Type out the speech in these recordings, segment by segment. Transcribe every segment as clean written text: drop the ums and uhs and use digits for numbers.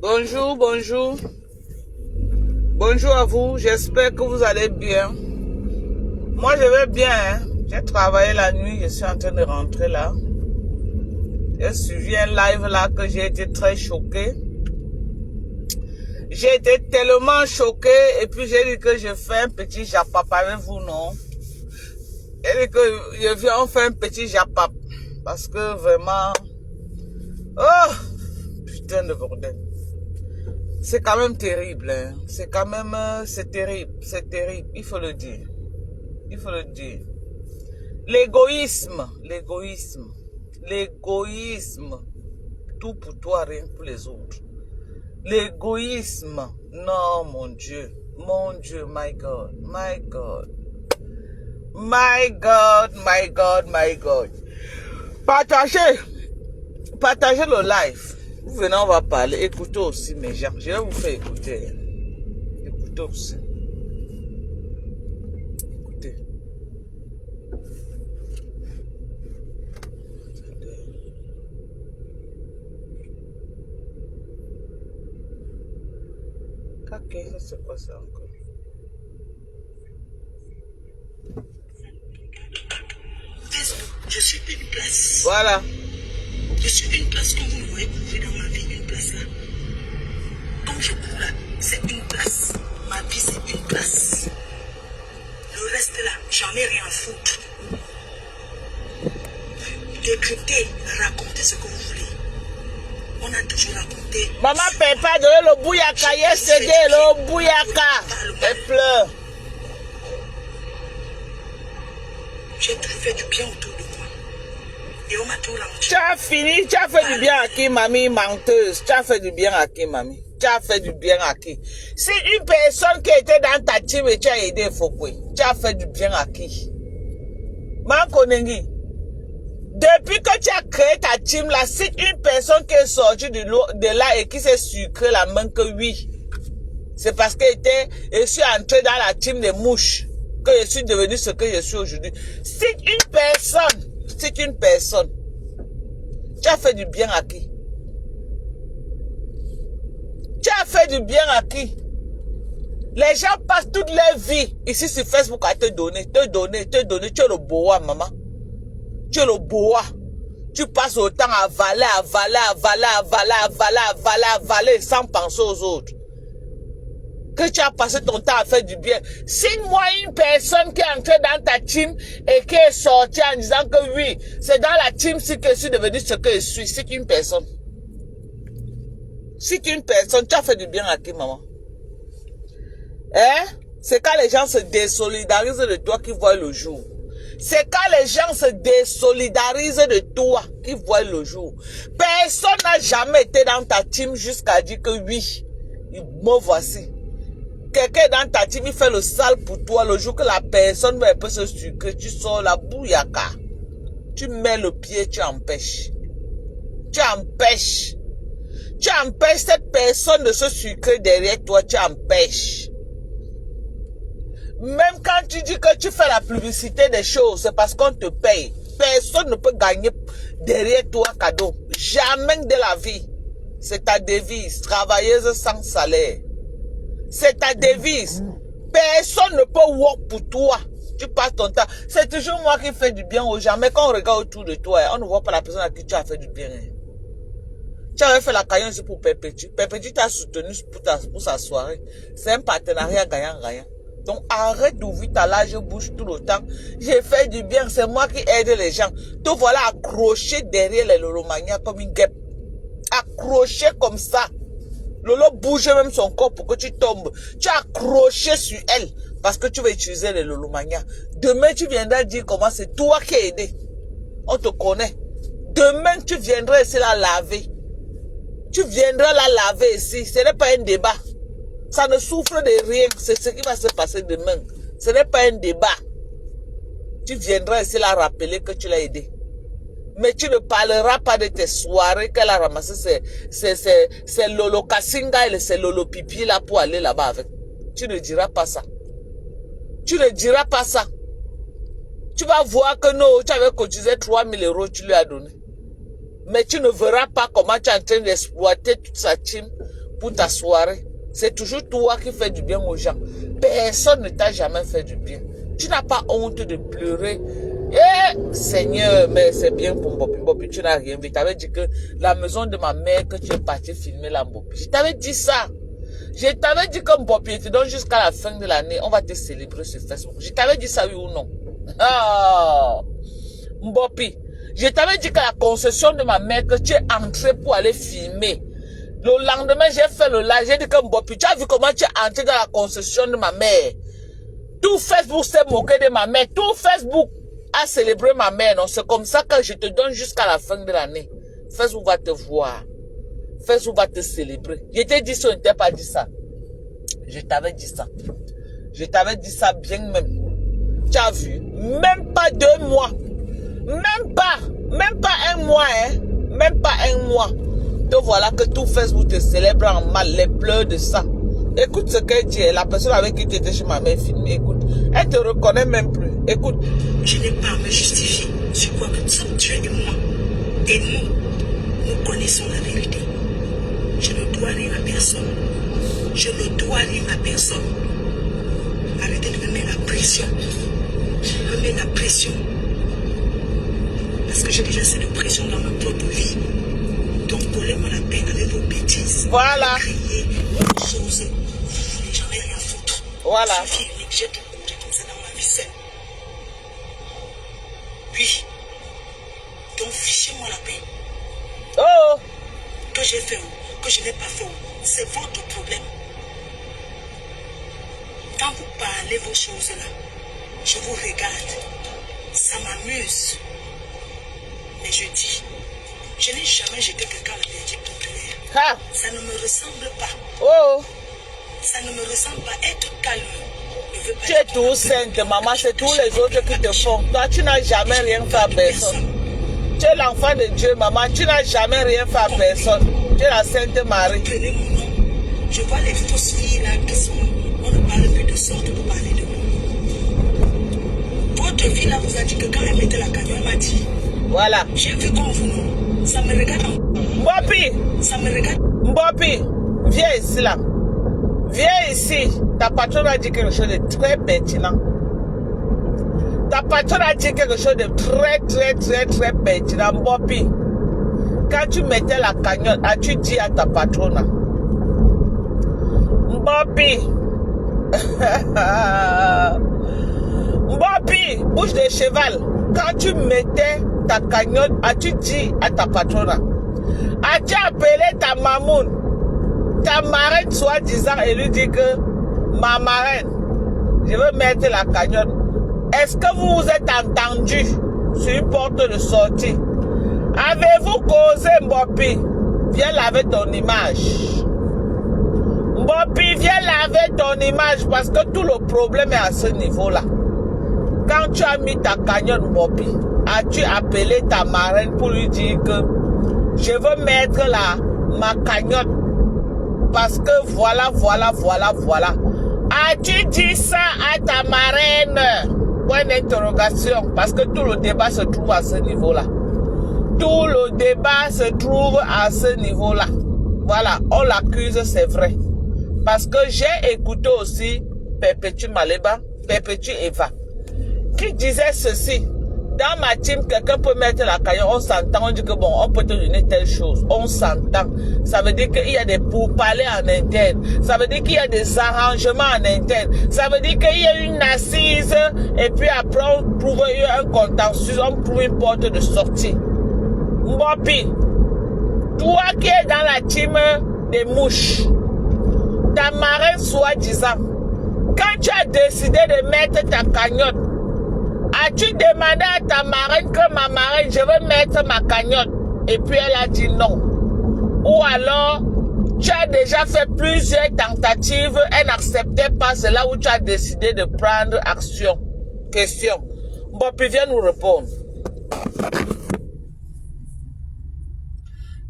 Bonjour, bonjour. Bonjour à vous, j'espère que vous allez bien. Moi, je vais bien. Hein? J'ai travaillé la nuit, je suis en train de rentrer là. J'ai suivi un live là que j'ai été très choquée. J'ai été tellement choquée et puis j'ai dit que je fais un petit japap avec vous, non? J'ai dit que je viens, on fait un petit japap. Parce que vraiment... Oh! Putain de bordel. C'est quand même terrible, hein. C'est quand même... c'est terrible, il faut le dire. Il faut le dire. L'égoïsme. Tout pour toi, rien pour les autres. L'égoïsme. Non, mon Dieu, my God. Partagez le live. Vous venez, on va parler. Écoutez aussi mes gens. Je vais vous faire écouter. Écoutez aussi. Écoutez. Ok, ça c'est quoi ça encore? Je suis une place. Voilà. Je suis une place comme vous me voyez bouger dans ma vie, une place là. Comme je cours là, c'est une place. Ma vie, c'est une place. Le reste là, j'en ai rien à foutre. Décrypter, raconter ce que vous voulez. On a toujours raconté. Maman paye pas de le bouyaka, yesterday, le bouyaka. Elle pleure. J'ai tout fait du bien autour de moi. Et on m'a tout rendu. Tu as fini, tu as fait du bien à qui, mamie menteuse? Tu as fait du bien à qui, mamie? Tu as fait du bien à qui? Si une personne qui était dans ta team et tu as aidé Fokwe, tu as fait du bien à qui? Mankonengi, depuis que tu as créé ta team là, si une personne qui est sortie de là et qui s'est sucré la main que oui, c'est parce que je suis entré dans la team des mouches que je suis devenu ce que je suis aujourd'hui. Si une personne, tu as fait du bien à qui? Tu as fait du bien à qui? Les gens passent toute leur vie ici sur Facebook à te donner. Tu es le boa, maman. Tu es le boa. Tu passes autant à avaler sans penser aux autres. Que tu as passé ton temps à faire du bien. Signe-moi une personne qui est entrée dans ta team et qui est sortie en disant que oui, c'est dans la team que je suis devenu ce que je suis. C'est une personne. Si tu es une personne, tu as fait du bien à qui, maman? Hein? C'est quand les gens se désolidarisent de toi qu'ils voient le jour. C'est quand les gens se désolidarisent de toi qu'ils voient le jour. Personne n'a jamais été dans ta team jusqu'à dire que oui, me voici. Quelqu'un dans ta team, il fait le sale pour toi. Le jour que la personne va un peu se sucrer, tu sors la bouyaka. Tu mets le pied, tu empêches. Tu empêches cette personne de se sucrer derrière toi, tu empêches. Même quand tu dis que tu fais la publicité des choses, c'est parce qu'on te paye. Personne ne peut gagner derrière toi cadeau. Jamais de la vie. C'est ta devise. Travailleuse sans salaire. C'est ta devise. Personne ne peut work pour toi. Tu passes ton temps. C'est toujours moi qui fais du bien aux gens. Mais quand on regarde autour de toi, on ne voit pas la personne à qui tu as fait du bien. Tu avais fait la caillon aussi pour Perpétue. Perpétue t'a soutenu pour sa soirée. C'est un partenariat gagnant-gagnant. Donc arrête d'ouvrir ta large bouche tout le temps. J'ai fait du bien, c'est moi qui aide les gens. Te voilà accroché derrière les Lolomania comme une guêpe. Accroché comme ça. Lolo bouge même son corps pour que tu tombes. Tu es accroché sur elle parce que tu vas utiliser les Lolomania. Demain tu viendras dire comment c'est toi qui as aidé. On te connaît. Demain tu viendras essayer la laver. Tu viendras la laver ici. Ce n'est pas un débat. Ça ne souffre de rien. C'est ce qui va se passer demain. Ce n'est pas un débat. Tu viendras essayer la rappeler que tu l'as aidé. Mais tu ne parleras pas de tes soirées qu'elle a ramassé c'est Lolo Kassinga et c'est Lolo Pipi là pour aller là-bas avec. Tu ne diras pas ça. Tu ne diras pas ça. Tu vas voir que non, tu avais cotisé 3 000 €, tu lui as donné. Mais tu ne verras pas comment tu es en train d'exploiter toute sa team pour ta soirée. C'est toujours toi qui fais du bien aux gens. Personne ne t'a jamais fait du bien. Tu n'as pas honte de pleurer. Eh, Seigneur, mais c'est bien pour Mbopi. Mbopi, tu n'as rien vu. Je t'avais dit que la maison de ma mère, que tu es parti filmer la Mbopi. Je t'avais dit ça. Je t'avais dit que Mbopi, tu donnes jusqu'à la fin de l'année, on va te célébrer sur Facebook. Je t'avais dit ça, oui ou non? Ah, Mbopi, je t'avais dit qu'à la concession de ma mère, que tu es entré pour aller filmer. Le lendemain, j'ai fait le live, j'ai dit que Mbopi, tu as vu comment tu es entré dans la concession de ma mère? Tout Facebook s'est moqué de ma mère. Tout Facebook a célébré ma mère. Non, c'est comme ça que je te donne jusqu'à la fin de l'année. Facebook va te voir. Facebook va te célébrer. Je t'ai dit ça, je ne t'ai pas dit ça. Je t'avais dit ça. Je t'avais dit ça bien même. Tu as vu? Même pas 2 mois. Même pas un mois, hein. Même pas un mois. Te voilà que tout Facebook te célèbre en mal, les pleurs de sang. Écoute ce qu'elle dit, la personne avec qui tu étais chez ma mère filmée, écoute. Elle te reconnaît même plus. Écoute. Je n'ai pas à me justifier sur quoi que tu es et moi. Et nous connaissons la vérité. Je ne dois rien à personne. Je ne dois rien à personne. Arrêtez de me mettre la pression. Me mettre la pression. Parce que j'ai déjà assez de pression dans ma propre vie. Donc, collez-moi la peine avec vos bêtises. Voilà. Crier, vos choses. J'en ai rien à foutre. Voilà. Je suis unique, j'ai tout couru comme ça dans ma vie seule. Oui. Donc, fichez-moi la paix. Oh! Que j'ai fait ou que je n'ai pas fait, c'est votre problème. Quand vous parlez vos choses là, je vous regarde. Ça m'amuse. Mais je dis, je n'ai jamais jeté quelqu'un à la Belgique populaire. Ha! Ça ne me ressemble pas. Oh! Ça ne me ressemble pas. Être calme ne veut pas Tu es tout sainte, maman, c'est tous les autres qui te font. Toi, tu n'as jamais rien fait à personne. Tu es l'enfant de Dieu, maman, tu n'as jamais rien fait à personne. Tu es la Sainte Marie. Prenez mon nom. Je vois les fausses filles là qui sont. On ne parle plus de sorte pour parler de moi. Votre fille là vous a dit que quand elle mettait la cagnotte, elle m'a dit. Voilà. J'ai vu comme vous, non? Ça me regarde. Mbopi! Ça me regarde. Mbopi! Viens ici là. Viens ici. Ta patronne a dit quelque chose de très pertinent. Ta patronne a dit quelque chose de très pertinent. Mbopi, quand tu mettais la cagnotte, as-tu dit à ta patronne? Mbopi. Mbopi, bouche de cheval. Quand tu mettais ta cagnotte, as-tu dit à ta patronne? As-tu appelé ta mamoune, ta marraine soi-disant, et lui dit que ma marraine, je veux mettre la cagnotte. Est-ce que vous vous êtes entendu sur une porte de sortie? Avez-vous causé, Mbopi? Viens laver ton image. Mbopi, viens laver ton image parce que tout le problème est à ce niveau-là. Quand tu as mis ta cagnotte, Mbopi, as-tu appelé ta marraine pour lui dire que je veux mettre ma cagnotte parce que voilà. As-tu dit ça à ta marraine? Point d'interrogation. Parce que tout le débat se trouve à ce niveau-là. Tout le débat se trouve à ce niveau-là. Voilà, on l'accuse, c'est vrai. Parce que j'ai écouté aussi Perpétue Maleba, Perpétue Eva, qui disait ceci. Dans ma team, quelqu'un peut mettre la cagnotte, on s'entend, on dit que bon, on peut te donner telle chose, on s'entend. Ça veut dire qu'il y a des pourparlers en interne. Ça veut dire qu'il y a des arrangements en interne. Ça veut dire qu'il y a une assise et puis après on trouve un contentieux, on trouve une porte de sortie. Mbopi, toi qui es dans la team des mouches, ta marraine soi-disant, quand tu as décidé de mettre ta cagnotte, as-tu demandé à ta marraine que ma marraine, je veux mettre ma cagnotte? Et puis elle a dit non. Ou alors, tu as déjà fait plusieurs tentatives, elle n'acceptait pas, c'est là où tu as décidé de prendre action. Question. Bon, puis viens nous répondre.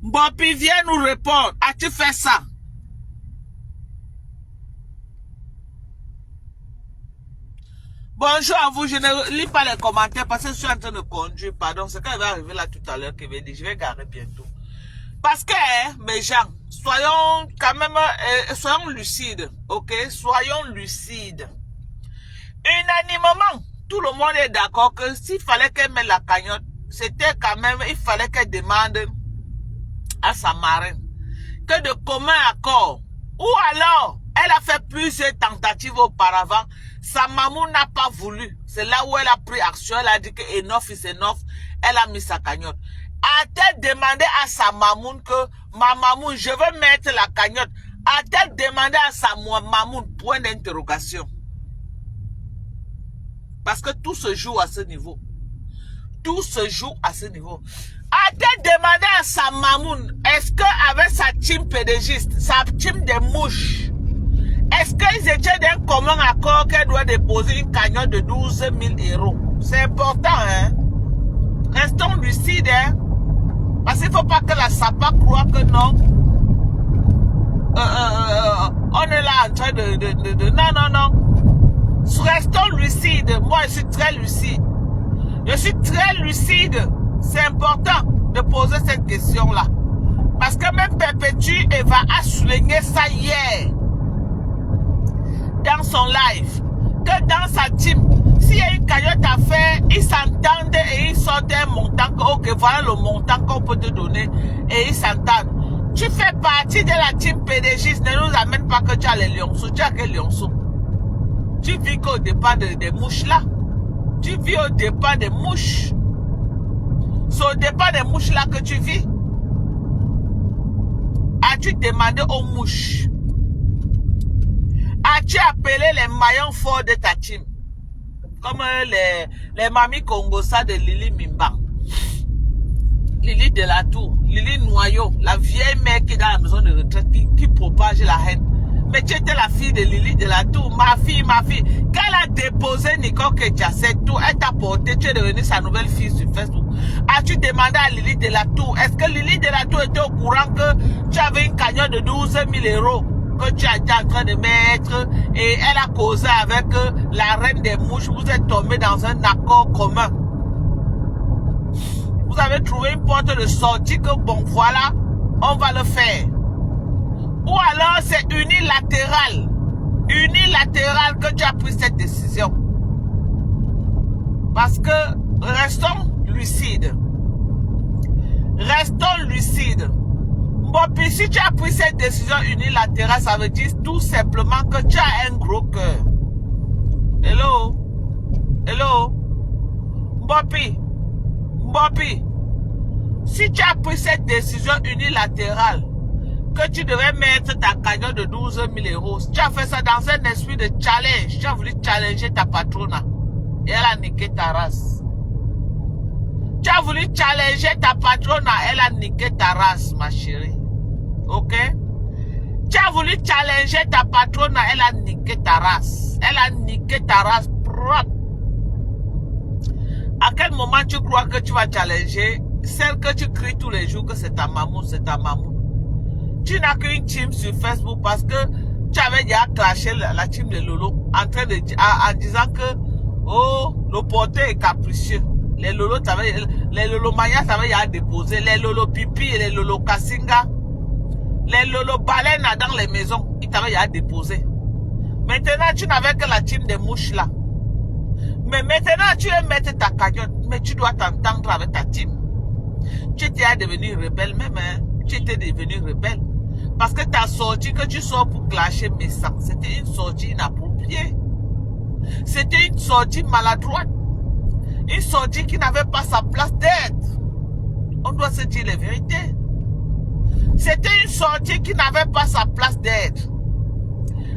Bon, puis viens nous répondre. As-tu fait ça? Bonjour à vous, je ne lis pas les commentaires parce que je suis en train de conduire, pardon, c'est quand il va arriver là tout à l'heure qu'il va dire, je vais garer bientôt. Parce que, mes gens, soyons quand même, soyons lucides, ok? Soyons lucides. Unanimement, tout le monde est d'accord que s'il fallait qu'elle mette la cagnotte, c'était quand même, il fallait qu'elle demande à sa marraine que de commun accord, ou alors, elle a fait plusieurs tentatives auparavant, sa maman n'a pas voulu. C'est là où elle a pris action, elle a dit que enough is enough, elle a mis sa cagnotte. A-t-elle demandé à sa mamoun que, ma mamoun, je veux mettre la cagnotte? A-t-elle demandé à sa mamoun? Point d'interrogation. Parce que tout se joue à ce niveau. Tout se joue à ce niveau. A-t-elle demandé à sa mamoun, est-ce qu'avec sa team pédégiste, sa team de mouches, est-ce qu'ils étaient d'un commun accord qu'elle doit déposer une cagnotte de 12 000 euros? C'est important, hein? Restons lucides, hein? Parce qu'il ne faut pas que la SAPA croie que non. On est là en train de... Non. Restons lucides. Moi, je suis très lucide. Je suis très lucide. C'est important de poser cette question-là. Parce que même Perpétue Eva a souligné ça hier. Dans son live. Que dans sa team, s'il y a une cagnotte à faire, ils s'entendent et ils sortent un montant. Ok, voilà le montant qu'on peut te donner. Et ils s'entendent. Tu fais partie de la team PDG. Ne nous amène pas que tu as les lionceaux. Tu as quel lionceau? Tu vis qu'au départ des mouches là. Tu vis au départ des mouches. C'est au départ des mouches là que tu vis. As-tu demandé aux mouches? As-tu appelé les maillons forts de ta team? Comme les mamies Congosa de Lili Mimbang. Lili de la Tour, Lili Noyau, la vieille mère qui est dans la maison de retraite, qui propage la haine. Mais tu étais la fille de Lili de la Tour, ma fille. Quand elle a déposé Nicole Ketia, c'est tout, elle t'a porté, tu es devenue sa nouvelle fille sur Facebook. As-tu demandé à Lili de la Tour, est-ce que Lili de la Tour était au courant que tu avais une cagnotte de 12 000 euros que tu étais en train de mettre et elle a causé avec la reine des mouches, vous êtes tombé dans un accord commun. Vous avez trouvé une porte de sortie que bon voilà, on va le faire. Ou alors c'est unilatéral. Unilatéral que tu as pris cette décision. Parce que restons lucides. Restons lucides. Bon, puis si tu as pris cette décision unilatérale, ça veut dire tout simplement que tu as un gros cœur. Hello? Mbopi, si tu as pris cette décision unilatérale, que tu devais mettre ta cagnotte de 12 000 euros, tu as fait ça dans un esprit de challenge, tu as voulu challenger ta patrona, et elle a niqué ta race. Tu as voulu challenger ta patrona, elle a niqué ta race, ma chérie. Ok? Tu as voulu challenger ta patrona, elle a niqué ta race. Elle a niqué ta race propre. À quel moment tu crois que tu vas challenger celle que tu cries tous les jours que c'est ta maman, c'est ta maman? Tu n'as qu'une team sur Facebook parce que tu avais déjà clashé la team de Lolo en disant que oh, le porteur est capricieux. Les Lolo Maya t'avaient déjà déposé, les Lolo Pipi et les Lolo Kassinga, les Lolo Baleine dans les maisons, ils t'avaient déjà déposé. Maintenant, tu n'avais que la team des mouches là. Mais maintenant, tu veux mettre ta cagnotte, mais tu dois t'entendre avec ta team. Tu étais devenu rebelle même, hein? Tu étais devenu rebelle. Parce que ta sortie que tu sors pour clasher mes sangs, c'était une sortie inappropriée. C'était une sortie maladroite. Une sortie qui n'avait pas sa place d'être. On doit se dire les vérités. C'était une sortie qui n'avait pas sa place d'être.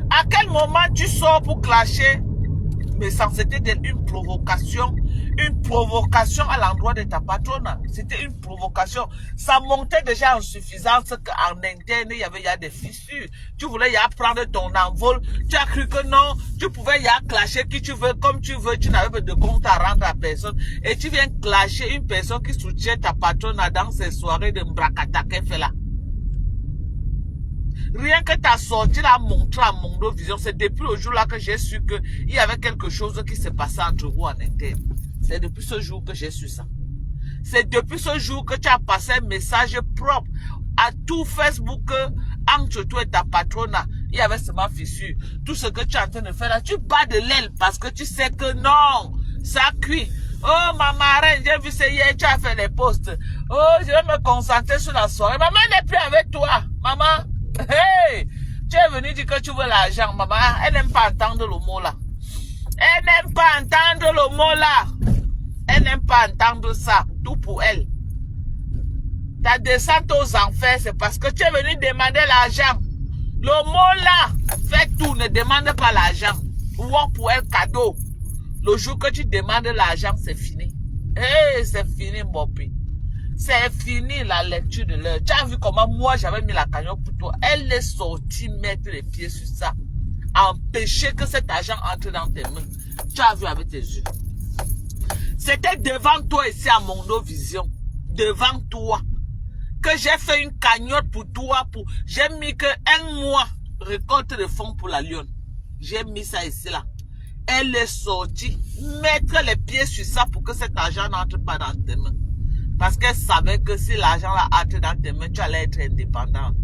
À quel moment tu sors pour clasher? Mais ça, c'était une provocation à l'endroit de ta patronne. C'était une provocation. Ça montait déjà en suffisance qu'en interne, il y avait des fissures. Tu voulais y prendre ton envol. Tu as cru que non, tu pouvais y clasher qui tu veux, comme tu veux. Tu n'avais pas de compte à rendre à personne. Et tu viens clasher une personne qui soutient ta patronne dans ces soirées de Mbrakata qu'elle fait là. Rien que ta sortie là montré à Mondo Vision, c'est depuis le jour là que j'ai su qu'il y avait quelque chose qui se passait entre vous en interne. C'est depuis ce jour que j'ai su ça. C'est depuis ce jour que tu as passé un message propre à tout Facebook, entre toi et ta patronne, il y avait seulement fissure. Tout ce que tu es en train de faire là, tu bats de l'aile parce que tu sais que non, ça cuit. Oh, ma marraine, j'ai vu ça hier, tu as fait les posts. Oh, je vais me concentrer sur la soirée. Maman n'est plus avec toi. Maman, hey, tu es venu dire que tu veux l'argent. Maman, elle n'aime pas entendre le mot là. Elle n'aime pas entendre le mot là. Elle n'aime pas entendre ça. Tout pour elle. Ta descente aux enfers, c'est parce que tu es venu demander l'argent. Le mot là, fais tout, ne demande pas l'argent. Ou pour elle cadeau. Le jour que tu demandes l'argent, c'est fini. Hey, c'est fini, Bopi. C'est fini la lecture de l'heure. Tu as vu comment moi j'avais mis la cagnotte pour toi. Elle est sortie mettre les pieds sur ça. Empêcher que cet argent entre dans tes mains. Tu as vu avec tes yeux. C'était devant toi ici à Mondo Vision. Devant toi. Que j'ai fait une cagnotte pour toi. J'ai mis que 1 mois récolte de fonds pour la lionne. J'ai mis ça ici là. Elle est sortie, mettre les pieds sur ça pour que cet argent n'entre pas dans tes mains. Parce qu'elle savait que si l'argent là entre dans tes mains, tu allais être indépendant.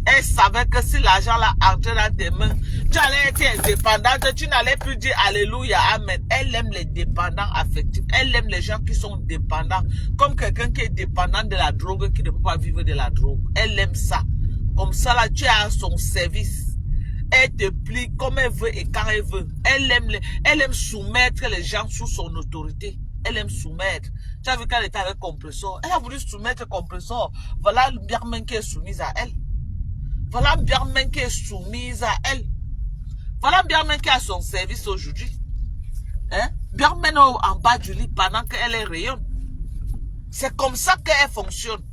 Elle savait que si l'argent là entre dans tes mains, tu allais être indépendante, tu n'allais plus dire Alléluia, Amen. Elle aime les dépendants affectifs. Elle aime les gens qui sont dépendants. Comme quelqu'un qui est dépendant de la drogue, qui ne peut pas vivre de la drogue. Elle aime ça. Comme ça là, tu es à son service. Elle te plie comme elle veut et quand elle veut. Elle aime soumettre les gens sous son autorité. Elle aime soumettre. Tu as vu quand elle était avec Compressor. Elle a voulu soumettre Compressor. Voilà Birman qui est soumise à elle. Voilà Birman qui est soumise à elle. Voilà Birman qui a son service aujourd'hui. Hein? Birman en bas du lit pendant qu'elle est rayonne. C'est comme ça qu'elle fonctionne.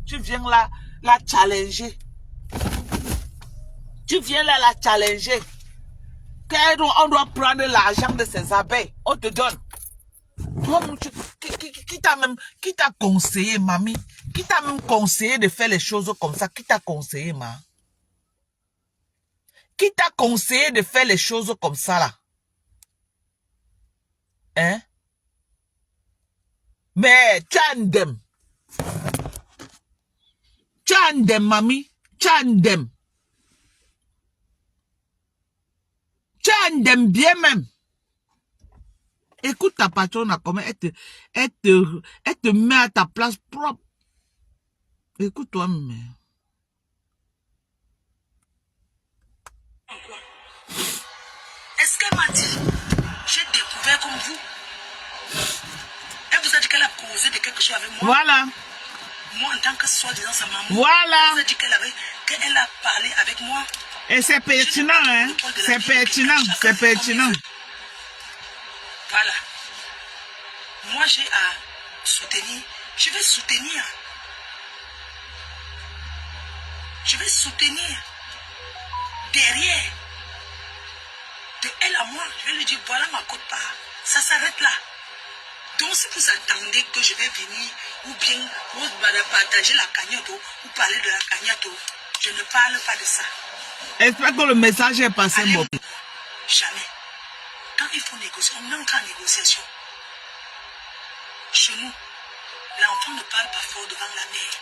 Tu viens là, la challenger. Tu viens là la challenger. On doit prendre l'argent de ses abeilles. On te donne. Toi, qui t'a conseillé, mamie? Qui t'a même conseillé de faire les choses comme ça? Qui t'a conseillé, ma? Qui t'a conseillé de faire les choses comme ça, là? Hein? Mais, tu as un dem. Tu as un dem, mamie. Tu as un dem. Tu as un dem bien même. Écoute ta patronne comment elle te met à ta place propre. Écoute-toi même. Est-ce qu'elle m'a dit, j'ai découvert comme vous? Elle vous a dit qu'elle a causé de quelque chose avec moi? Voilà. Moi, en tant que soi-disant sa maman, voilà. elle vous a dit qu'elle a parlé avec moi. Et c'est pertinent, hein? C'est pertinent, c'est pertinent. Voilà. Moi, j'ai à soutenir. Je vais soutenir. Je vais soutenir. Derrière. De elle à moi, je vais lui dire, voilà ma quote-part. Ça s'arrête là. Donc, si vous attendez que je vais venir, ou bien vous partager la cagnotte, ou parler de la cagnotte, je ne parle pas de ça. J'espère que le message est passé, Bob. Jamais. Quand il faut négocier, on entre en négociation. Chez nous, l'enfant ne parle pas fort devant la mère.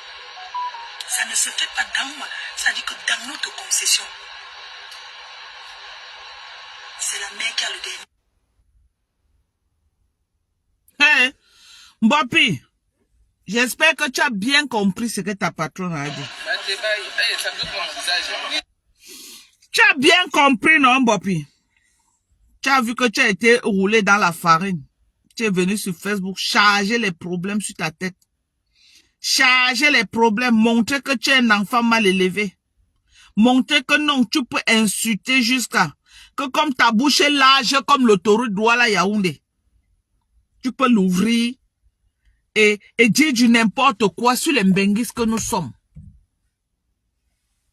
Ça ne se fait pas dans moi. Ça dit que dans notre concession, c'est la mère qui a le dernier. Hey, Bopi, j'espère que tu as bien compris ce que ta patronne a dit. Tu as bien compris, non, Bopi? Tu as vu que tu as été roulé dans la farine. Tu es venu sur Facebook charger les problèmes sur ta tête. Charger les problèmes, montrer que tu es un enfant mal élevé. Montrer que non, tu peux insulter jusqu'à que comme ta bouche est large comme l'autoroute Douala Yaoundé. Tu peux l'ouvrir et dire du n'importe quoi sur les Mbenguis que nous sommes.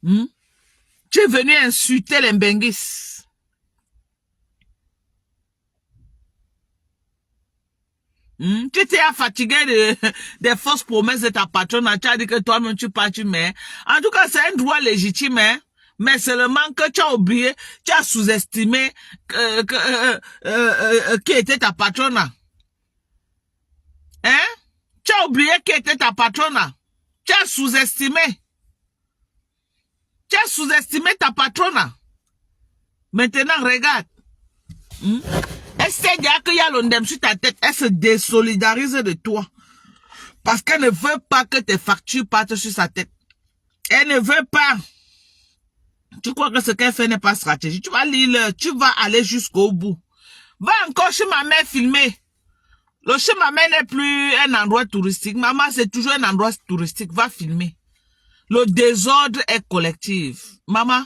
Tu es venu insulter les Mbenguis. Tu étais fatigué des fausses promesses de ta patronne. Tu as dit que toi-même tu pars, tu mets. En tout cas, c'est un droit légitime, hein? Mais seulement que tu as oublié, tu as sous-estimé qui était ta patronne. Hein? Tu as oublié qui était ta patronne. Tu as sous-estimé. Tu as sous-estimé ta patronne. Maintenant, regarde. Elle sait déjà qu'il y a l'ondem sur ta tête. Elle se désolidarise de toi. Parce qu'elle ne veut pas que tes factures partent sur sa tête. Elle ne veut pas. Tu crois que ce qu'elle fait n'est pas stratégique. Tu vas lire, tu vas aller jusqu'au bout. Va encore chez ma mère filmer. Le chez ma mère n'est plus un endroit touristique. Maman, c'est toujours un endroit touristique. Va filmer. Le désordre est collectif. Maman,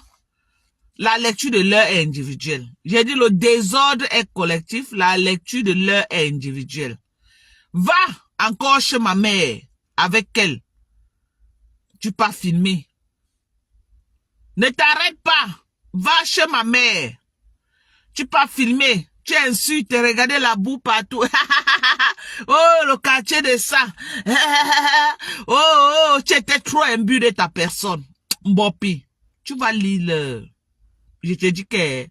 la lecture de l'heure est individuelle. J'ai dit le désordre est collectif. La lecture de l'heure est individuelle. Va encore chez ma mère. Avec elle. Tu peux filmer. Ne t'arrête pas. Va chez ma mère. Tu peux filmer. Tu insultes, regardez la boue partout. Oh, le quartier de ça. Oh, tu étais trop imbu de ta personne. Mbopi, tu vas lire. Je te dis que...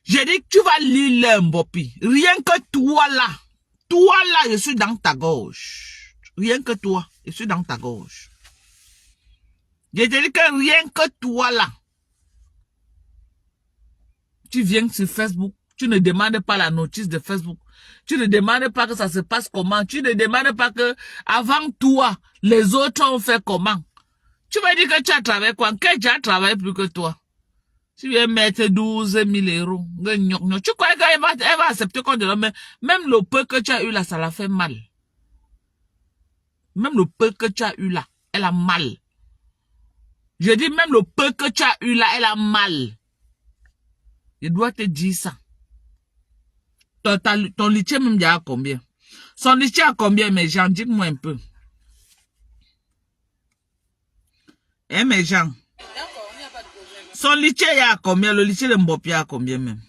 J'ai dit que tu vas lire Mbopi. Rien que toi là. Toi là, je suis dans ta gauche. Rien que toi, je suis dans ta gauche. Je te dis que rien que toi là. Tu viens sur Facebook. Tu ne demandes pas la notice de Facebook. Tu ne demandes pas que ça se passe comment. Tu ne demandes pas que avant toi, les autres ont fait comment. Tu vas dire que tu as travaillé quoi? Que tu as travaillé plus que toi. Tu viens mettre 12 000 euros. Tu crois qu'elle va accepter qu'on te donne. Même le peu que tu as eu là, ça l'a fait mal. Même le peu que tu as eu là, elle a mal. Je dis même le peu que tu as eu là, elle a mal. Je dois te dire ça. Ton litier même déjà à combien? Son litier à combien, mes gens? Dites-moi un peu. Eh, mes gens. Son litier est à combien? Le litier de Mbopi à combien même?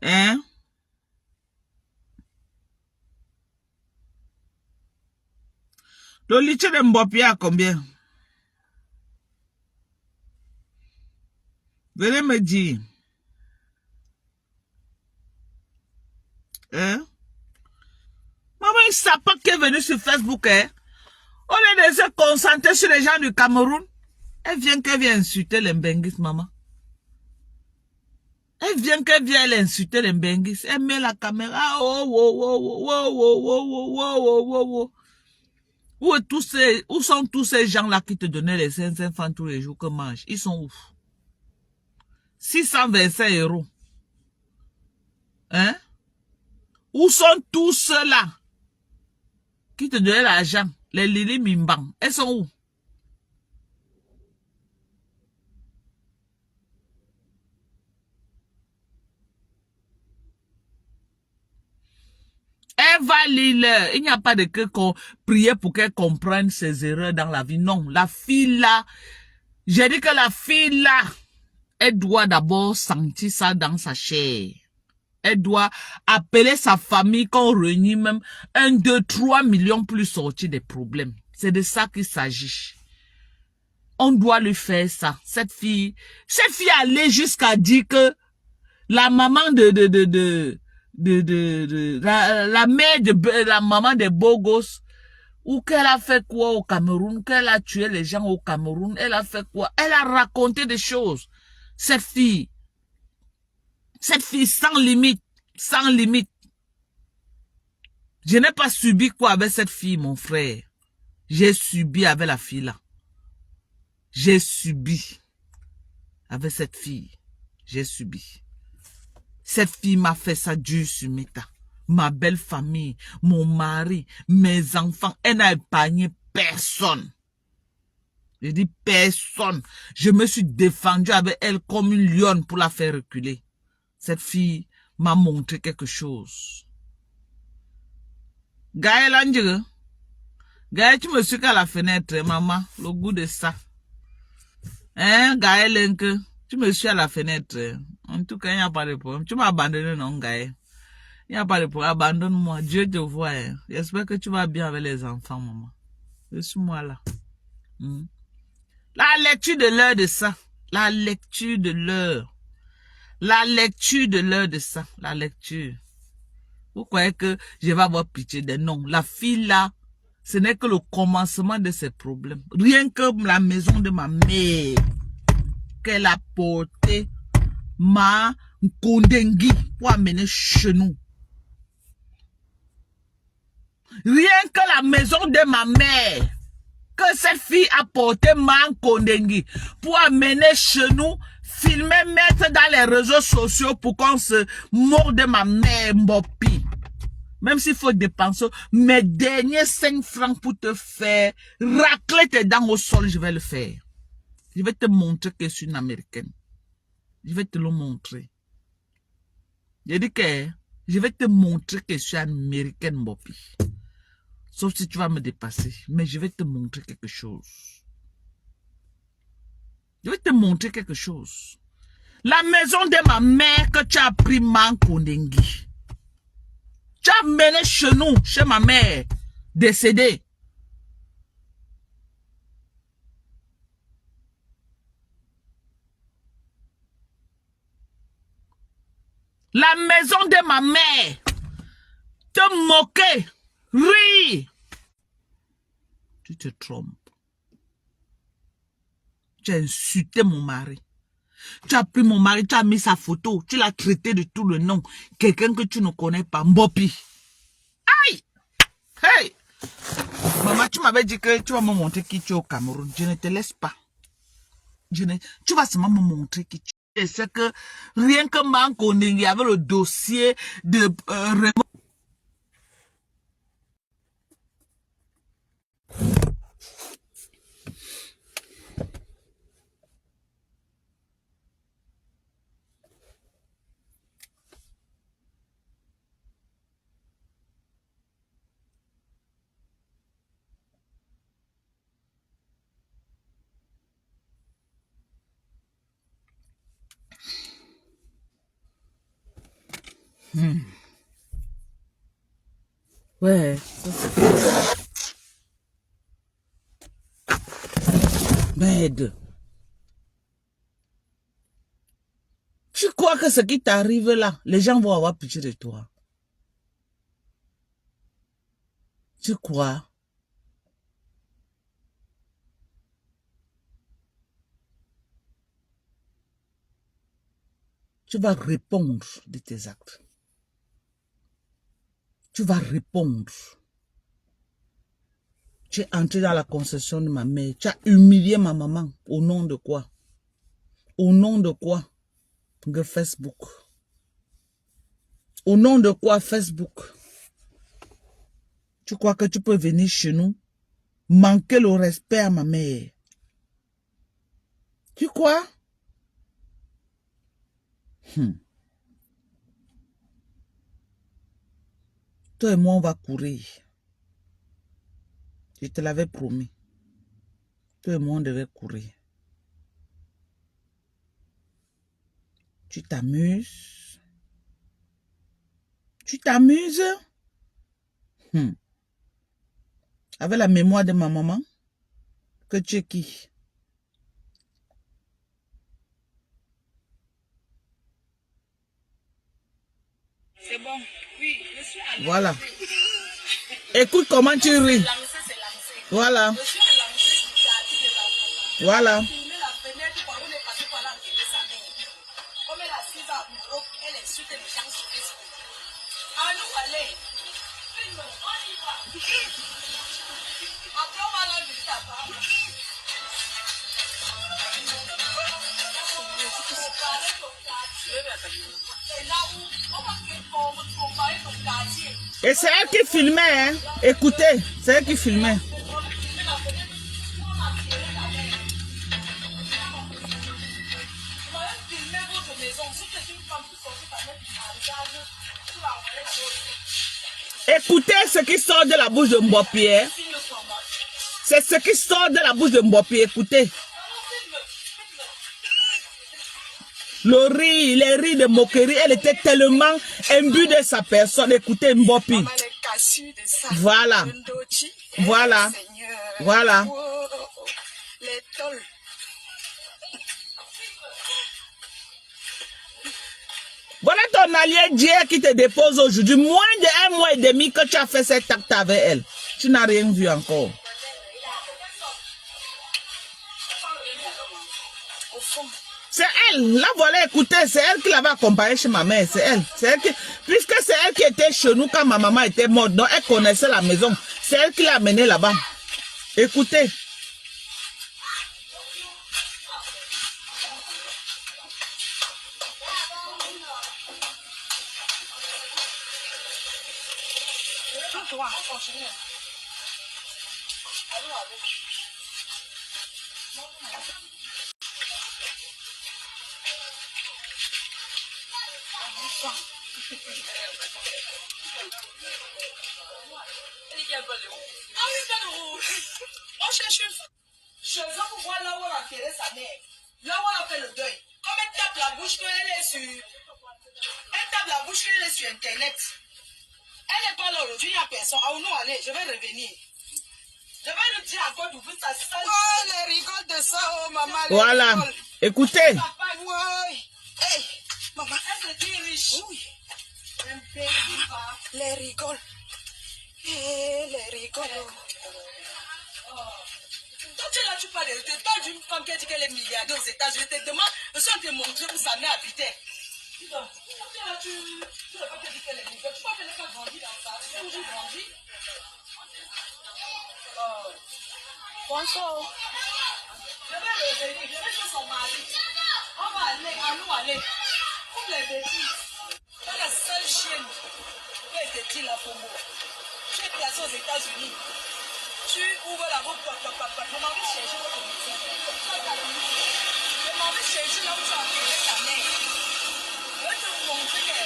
Hein? Le litier de Mbopi à combien? Venez me dire. Hein? Maman, il ne sait pas qu'elle est venue sur Facebook, hein? Au lieu de se concentrer sur les gens du Cameroun, elle vient insulter les Mbenguis, maman. Elle vient insulter les Mbenguis. Elle met la caméra. Où sont tous ces gens-là qui te donnaient les 500 francs tous les jours que mangent? Ils sont où? 625 euros. Hein? Où sont tous ceux-là qui te donnaient l'argent? Les Lili Mimbang. Elles sont où? Elle va lire. Il n'y a pas de que prier pour qu'elle comprenne ses erreurs dans la vie. Non, la fille là, j'ai dit que la fille là, elle doit d'abord sentir ça dans sa chair. Elle doit appeler sa famille qu'on réunit même 1, 2, 3 millions plus sortir des problèmes. C'est de ça qu'il s'agit. On doit lui faire ça. Cette fille allait jusqu'à dire que la maman la mère de la maman des beaux gosses, ou qu'elle a fait quoi au Cameroun, qu'elle a tué les gens au Cameroun, elle a fait quoi? Elle a raconté des choses. Cette fille sans limite, sans limite. Je n'ai pas subi quoi avec cette fille, mon frère. J'ai subi avec la fille là. J'ai subi avec cette fille. J'ai subi. Cette fille m'a fait ça dur sur Meta. Ma belle famille, mon mari, mes enfants. Elle n'a épargné personne. Je dis personne. Je me suis défendu avec elle comme une lionne pour la faire reculer. Cette fille m'a montré quelque chose. Gaël Angel, Gaël, tu me suis qu'à la fenêtre, maman, le goût de ça. Hein, Gaël, tu me suis à la fenêtre. En tout cas, il n'y a pas de problème. Tu m'as abandonné, non, Gaël? Il n'y a pas de problème. Abandonne-moi. Dieu te voit. Hein. J'espère que tu vas bien avec les enfants, maman. Je suis moi là. La lecture de l'heure de ça. La lecture de l'heure. La lecture de l'heure de ça. La lecture. Vous croyez que je vais avoir pitié des noms? La fille là, ce n'est que le commencement de ses problèmes. Rien que la maison de ma mère qu'elle a porté ma Kondengi pour amener chez nous. Rien que la maison de ma mère que cette fille a porté ma Kondengi pour amener chez nous, filmer, mettre dans les réseaux sociaux pour qu'on se morde de ma mère Mbopi. Même s'il faut dépenser mes derniers 5 francs pour te faire racler tes dents au sol, je vais le faire. Je vais te montrer que je suis une Américaine. Je vais te le montrer. J'ai dit que je vais te montrer que je suis une Américaine, Mbopi. Sauf si tu vas me dépasser. Mais je vais te montrer quelque chose. Je vais te montrer quelque chose. La maison de ma mère que tu as pris man Kondengi. Tu as mené chez nous, chez ma mère, décédée. La maison de ma mère, te moquer, rire. Tu te trompes. Tu as insulté mon mari. Tu as pris mon mari, tu as mis sa photo, tu l'as traité de tout le nom. Quelqu'un que tu ne connais pas, Mbopi. Aïe! Hey! Maman, tu m'avais dit que tu vas me montrer qui tu es au Cameroun. Je ne te laisse pas. Tu vas seulement me montrer qui tu es. C'est que rien que Manko il y avait le dossier de Ouais, ça c'est... Merde. Tu crois que ce qui t'arrive là, les gens vont avoir pitié de toi? Tu crois? Tu vas répondre de tes actes. Tu vas répondre. Tu es entré dans la concession de ma mère. Tu as humilié ma maman. Au nom de quoi? Au nom de quoi? De Facebook. Au nom de quoi Facebook? Tu crois que tu peux venir chez nous? Manquer le respect à ma mère. Tu crois? Toi et moi, on va courir. Je te l'avais promis. Toi et moi, on devait courir. Tu t'amuses? Tu t'amuses? Avec la mémoire de ma maman? Que tu es qui? C'est bon. Oui, je suis à... Voilà. Écoute comment tu ris. Voilà. Voilà. Et c'est elle qui filmait, hein. Écoutez, c'est elle qui filmait. Écoutez ce qui sort de la bouche de Mbopi. C'est ce qui sort de la bouche de Mbopi. Écoutez. Le rire, les rires de moquerie, elle était tellement imbue de sa personne. Écoutez Mbopi. Voilà. Voilà. Voilà. Voilà ton allié Dieu qui te dépose aujourd'hui. Moins de 1 mois et demi que tu as fait cet acte avec elle. Tu n'as rien vu encore. Au fond. C'est elle. La voilà, écoutez, c'est elle qui l'avait accompagnée chez ma mère. C'est elle. C'est elle qui... Puisque c'est elle qui était chez nous quand ma maman était morte, donc elle connaissait la maison. C'est elle qui l'a amenée là-bas. Écoutez. Ah oui, pas de rouge. On cherche une femme. Je veux pouvoir là où on a enterré sa mère. Là où on a fait le deuil. Comme elle tape la bouche qu'elle est sur... Elle tape la bouche qu'elle est sur Internet. Elle n'est pas là aujourd'hui, il n'y a personne. Ah non, allez, je vais revenir. Je vais lui dire encore d'ouvrir sa salle. Oh, les rigoles de ça, oh maman. Voilà. Rigoles. Écoutez. Oui. Hey, maman. Elle se dit riche. Oui. Les rigoles. Les rigoles. Toi, tu es là, tu parles de toi d'une femme qui a dit qu'elle est milliardaire aux États-Unis. Je te demande, je suis en train de montrer où sa mère habitait. Donc, tu es là, tu ne peux pas te dire qu'elle est milliardaire. Tu vois qu'elle n'est pas grandie dans ça. Tu as toujours grandi. Bonsoir. Je vais revenir, je vais chez son mari. On va aller, à nous aller. Comme les bêtises. C'est la seule chienne qui a été dit là pour moi. Tu es placé aux États-Unis. Tu ouvres la route, papa. Je m'en vais chercher votre maison. Je m'en vais chercher là où tu as enterré ta mère. Je vais te montrer que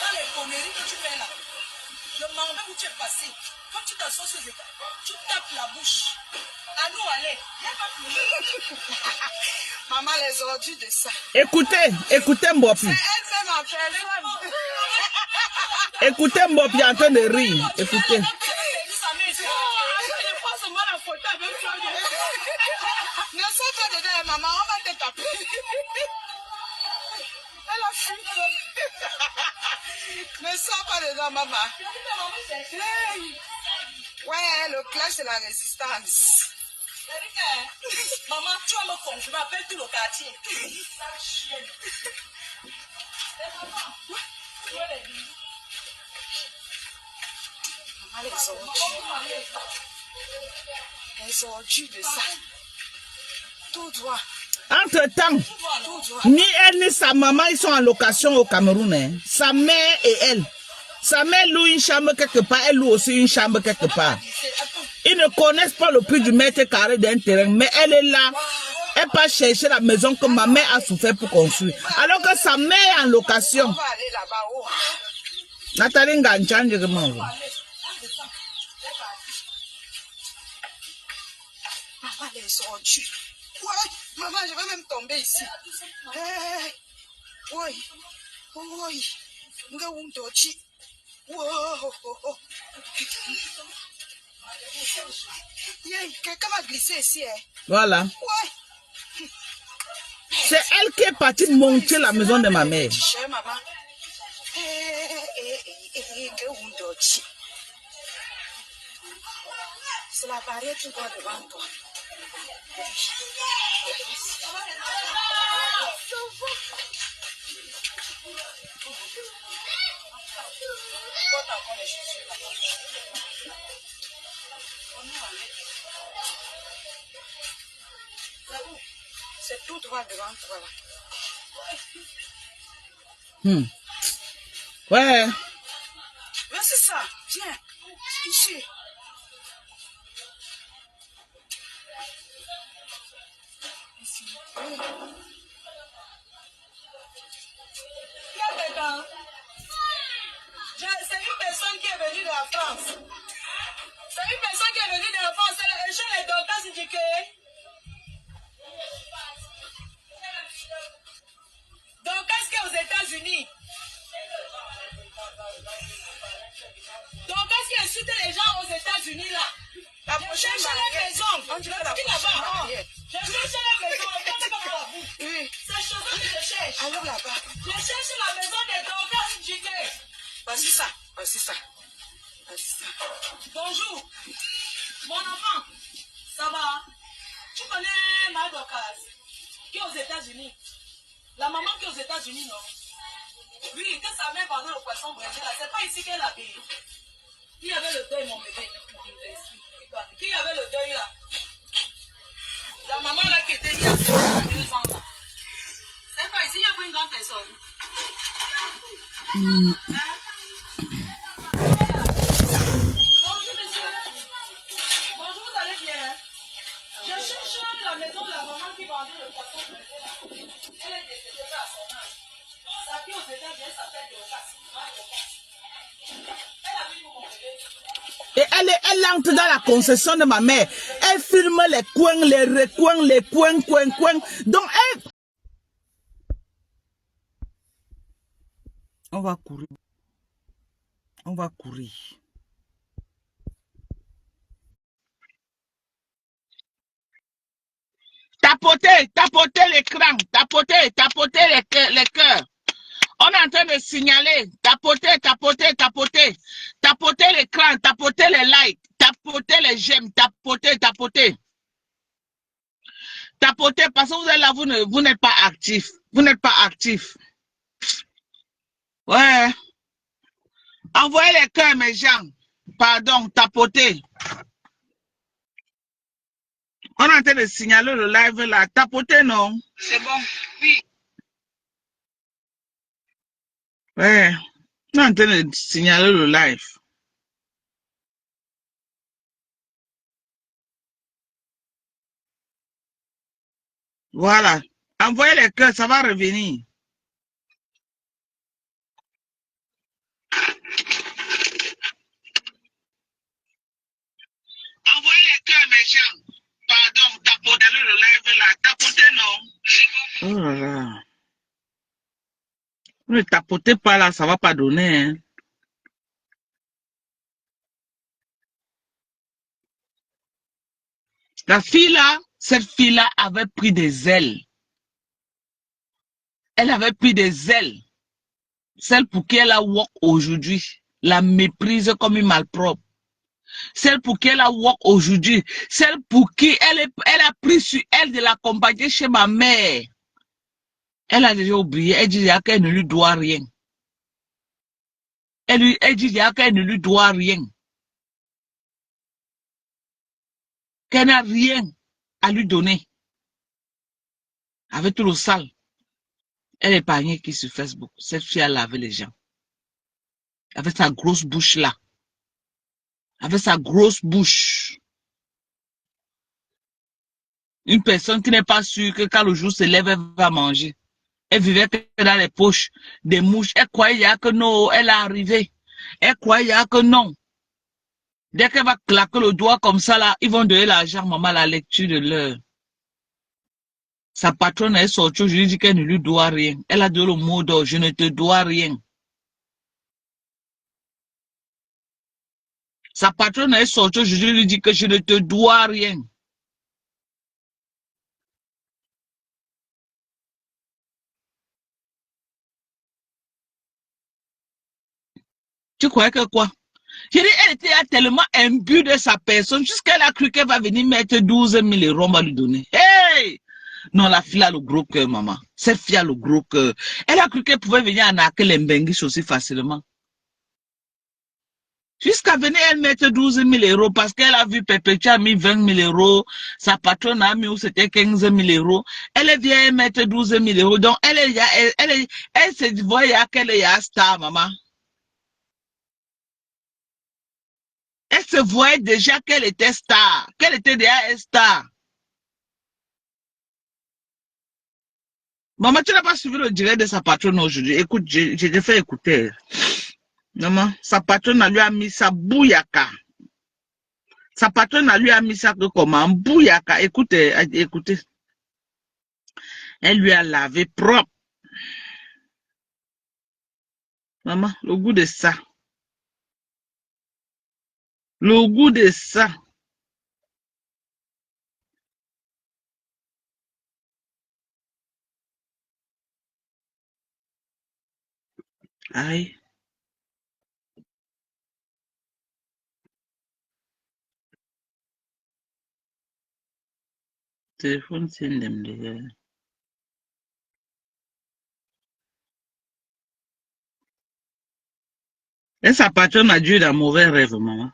dans les conneries que tu fais là, je m'en vais où tu es passé. Quand tu t'assois sur les états, tu tapes la bouche. À nous aller. Il n'y a pas plus. Maman, les ordures de ça. Écoutez Mbopi. C'est elle-même en personne. Écoutez Mbopi en train de rire. Écoutez. Ne sois pas dedans, maman, on va te taper. Elle a fui. Ne sois pas dedans, maman. Ouais, le clash de la résistance. Maman, tu vas me confirmer, appelle tout le quartier. Maman, les ordures de ça. Tout droit. Entre-temps, ni elle ni sa maman, ils sont en location au Cameroun. Hein. Sa mère et elle. Sa mère loue une chambre quelque part, elle loue aussi une chambre quelque part. Ils ne connaissent pas le prix du mètre carré d'un terrain, mais elle est là. Elle part chercher la maison que ma mère a souffert pour construire. Alors que sa mère est en location. Nathalie Nganchan, je demande. Maman, les ordures. Ouais, maman, je vais même tomber ici. Hey, oui, oui. Wow. Quelqu'un va glisser ici. Hein. Voilà. Ouais. C'est elle qui est partie monter la maison de ma mère. Maman. C'est la barrière qui doit devant toi. C'est tout droit devant toi là. Ouais. Mais c'est ça. Tiens. Ici. C'est une personne qui est venue de la France. C'est une personne qui est venue de la France. C'est chez les docteurs indiqués. Donc, qu'est-ce qu'il y a aux États-Unis? Donc, qu'est-ce qui insulte les gens aux États-Unis là? La prochaine maison. On dirait la prochaine mariée. Je cherche la maison. Oui. C'est chez eux que je cherche. Alors là-bas. Je cherche la maison des docteurs indiqués. Voici ça. Voici ça. Voici ça. Bonjour. Mon enfant, ça va? Tu connais ma Dorcas, qui est aux États-Unis? La maman qui est aux États-Unis, non? Oui, que sa mère vendait le poisson brésil, là. C'est pas ici qu'elle habite. Qui avait le deuil, mon bébé? Qui avait le deuil, là? La maman, là, qui était il y a 2 ans, là. C'est pas ici, il y a pas une grande personne. Bonjour, monsieur. Bonjour, vous allez bien? Je cherche la maison de la maman qui vendait le poisson brésil, là. Elle est décédée à son âge. Sa fille aux États-Unis, elle s'appelle Dorcas. Elle a vu mon bébé. Et elle entre dans la concession de ma mère. Elle filme les coins, les recoins, les coins. Donc, elle... On va courir. On va courir. Tapoter l'écran. Tapoter les cœurs. On est en train de signaler. Tapoter. Tapoter l'écran. Tapoter les likes. Tapoter les j'aime. Tapoter. Tapoter parce que vous êtes là, vous n'êtes pas actif. Vous n'êtes pas actif. Ouais. Envoyez les cœurs, mes gens. Pardon, tapoter. On est en train de signaler le live là. Tapoter, non? C'est bon, oui. Ouais. On est en train de signaler le live. Voilà. Envoyez les cœurs, ça va revenir. Envoyez les cœurs, mes gens. Pardon, tapoter le live là. Tapoter, non? Oh là là. Ne tapotez pas là, ça va pas donner. Hein. La fille là, cette fille là avait pris des ailes. Elle avait pris des ailes. Celle pour qui elle a walk aujourd'hui, la méprise comme une malpropre. Celle pour qui elle a walk aujourd'hui, celle pour qui elle a pris sur elle de l'accompagner chez ma mère. Elle a déjà oublié, elle dit qu'elle ne lui doit rien. Elle dit qu'elle ne lui doit rien. Qu'elle n'a rien à lui donner. Avec tout le sale. Elle est épargnée qui sur Facebook. Cette fille a lavé les gens. Avec sa grosse bouche là. Avec sa grosse bouche. Une personne qui n'est pas sûre que quand le jour se lève, elle va manger. Elle vivait que dans les poches des mouches. Elle croyait que non, elle est arrivée. Elle croyait que non. Dès qu'elle va claquer le doigt comme ça là, ils vont donner l'argent, maman, à la lecture de l'heure. Sa patronne est sortie, je lui dis qu'elle ne lui doit rien. Elle a donné le mot d'ordre, je ne te dois rien. Sa patronne est sortie, je lui dis que je ne te dois rien. Tu croyais que quoi? Je dis, elle était tellement imbue de sa personne, jusqu'elle a cru qu'elle va venir mettre 12 000 euros, on va lui donner. Hey! Non, la fille a le gros cœur, maman. Cette fille a le gros cœur. Elle a cru qu'elle pouvait venir arnaquer les Mbenguis aussi facilement. Jusqu'à venir, elle mettre 12 000 euros parce qu'elle a vu Perpétua a mis 20 000 euros, sa patronne a mis où c'était 15 000 euros. Elle vient mettre 12 000 euros. Donc, elle se voyait qu'elle est à star, maman. Elle se voyait déjà qu'elle était star, qu'elle était déjà star. Maman, tu n'as pas suivi le direct de sa patronne aujourd'hui. Écoute, je te fais écouter. Maman, sa patronne lui a mis sa bouyaka. Sa patronne lui a mis ça comment? Bouyaka. Écoutez, écoutez. Elle lui a lavé propre. Maman, le goût de ça. Le goût de ça. Aïe. Téléphone, c'est une. Et sa patronne a dû eu un mauvais rêve, maman.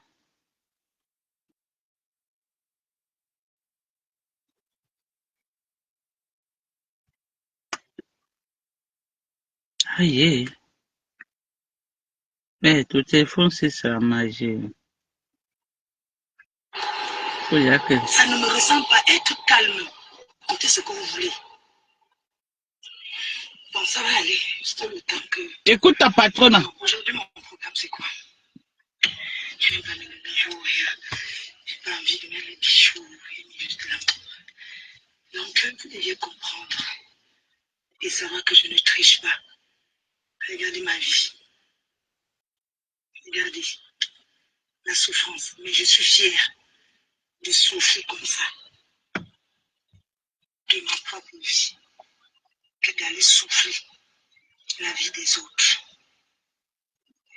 Aïe. Mais ton téléphone, c'est ça, magie. Faut y aller. Ça ne me ressemble pas. Être calme. Comptez ce que vous voulez. Bon, ça va aller. Juste le temps que... Écoute ta patronne. Aujourd'hui, mon programme, c'est quoi? Je n'ai pas mis le bijou. J'ai pas envie de mettre les bijoux. Juste là. Donc, vous deviez comprendre et savoir que je ne triche pas. Regardez ma vie. Regardez la souffrance. Mais je suis fière de souffrir comme ça. De ma propre vie. Que d'aller souffrir la vie des autres.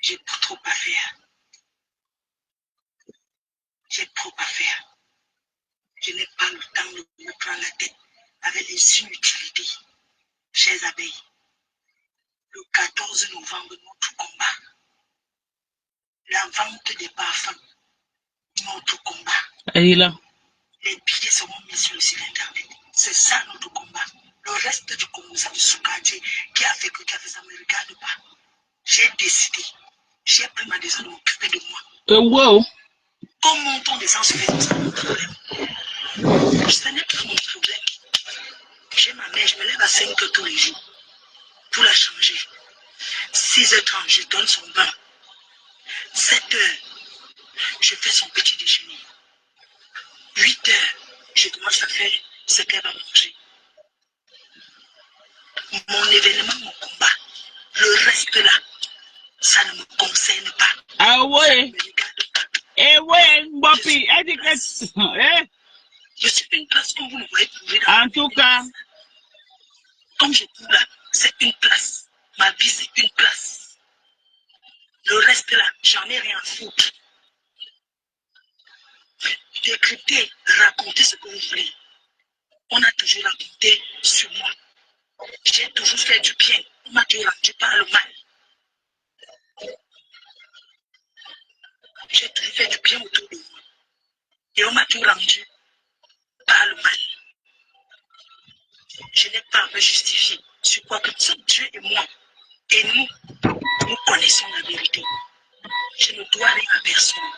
J'ai trop à faire. J'ai trop à faire. Je n'ai pas le temps de me prendre la tête avec les inutilités. Chers abeilles, le 14 novembre, notre combat. La vente des parfums, notre combat. Aïe là. Les billets seront mis sur le site internet. C'est ça notre combat. Le reste du Congo, c'est du Soukadji qui a fait ça ne me regarde pas. J'ai décidé. J'ai pris ma décision de m'occuper de moi. Wow. Comme mon temps des se fait, c'est mon problème. Ce n'est pas mon problème. J'ai ma mère, je me lève à 5 heures tous les jours pour la changer. 6h30, je donne son bain. 7h, je fais son petit déjeuner. 8h, je commence à faire ce qu'elle va manger. Mon événement, mon combat, le reste là, ça ne me concerne pas. Ah ouais. Ça ne me regarde pas. Eh ouais, Bopi, éduquette. Eh. Je suis une place comme vous le voyez trouver dans En tout cas. Comme je cours là, c'est une place. Ma vie, c'est une place. Le reste là, j'en ai rien à foutre. Décrypter, raconter ce que vous voulez. On a toujours raconté sur moi. J'ai toujours fait du bien. On m'a toujours rendu par le mal. J'ai toujours fait du bien autour de moi. Et on m'a toujours rendu par le mal. Je n'ai pas à me justifier sur quoi que ce Dieu et moi. Et nous connaissons la vérité. Je ne dois rien à personne.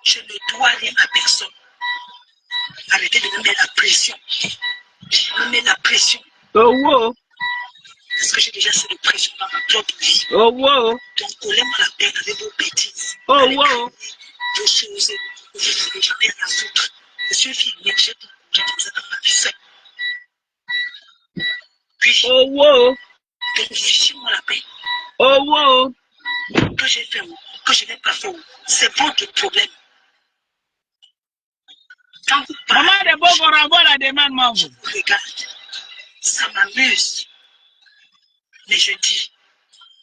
Je ne dois rien à personne. Arrêtez de me mettre la pression. Je me mets la pression. Oh wow. Parce que j'ai déjà assez de pression dans ma propre vie. Oh wow. Donc, collez-moi la peine avec vos bêtises. Oh Allez wow. vos choses. Vous n'avez jamais rien à foutre. Je suis filmé, j'ai tout comme ça dans ma vie seule. Puis, Oh wow. donc, fichez-moi la paix. Oh wow. Que j'ai fait ou que je n'ai pas fait, c'est votre problème. Quand vous parlez, Maman de Bogo renvoie la demande, maman. je vous regarde. Ça m'amuse. Mais je dis,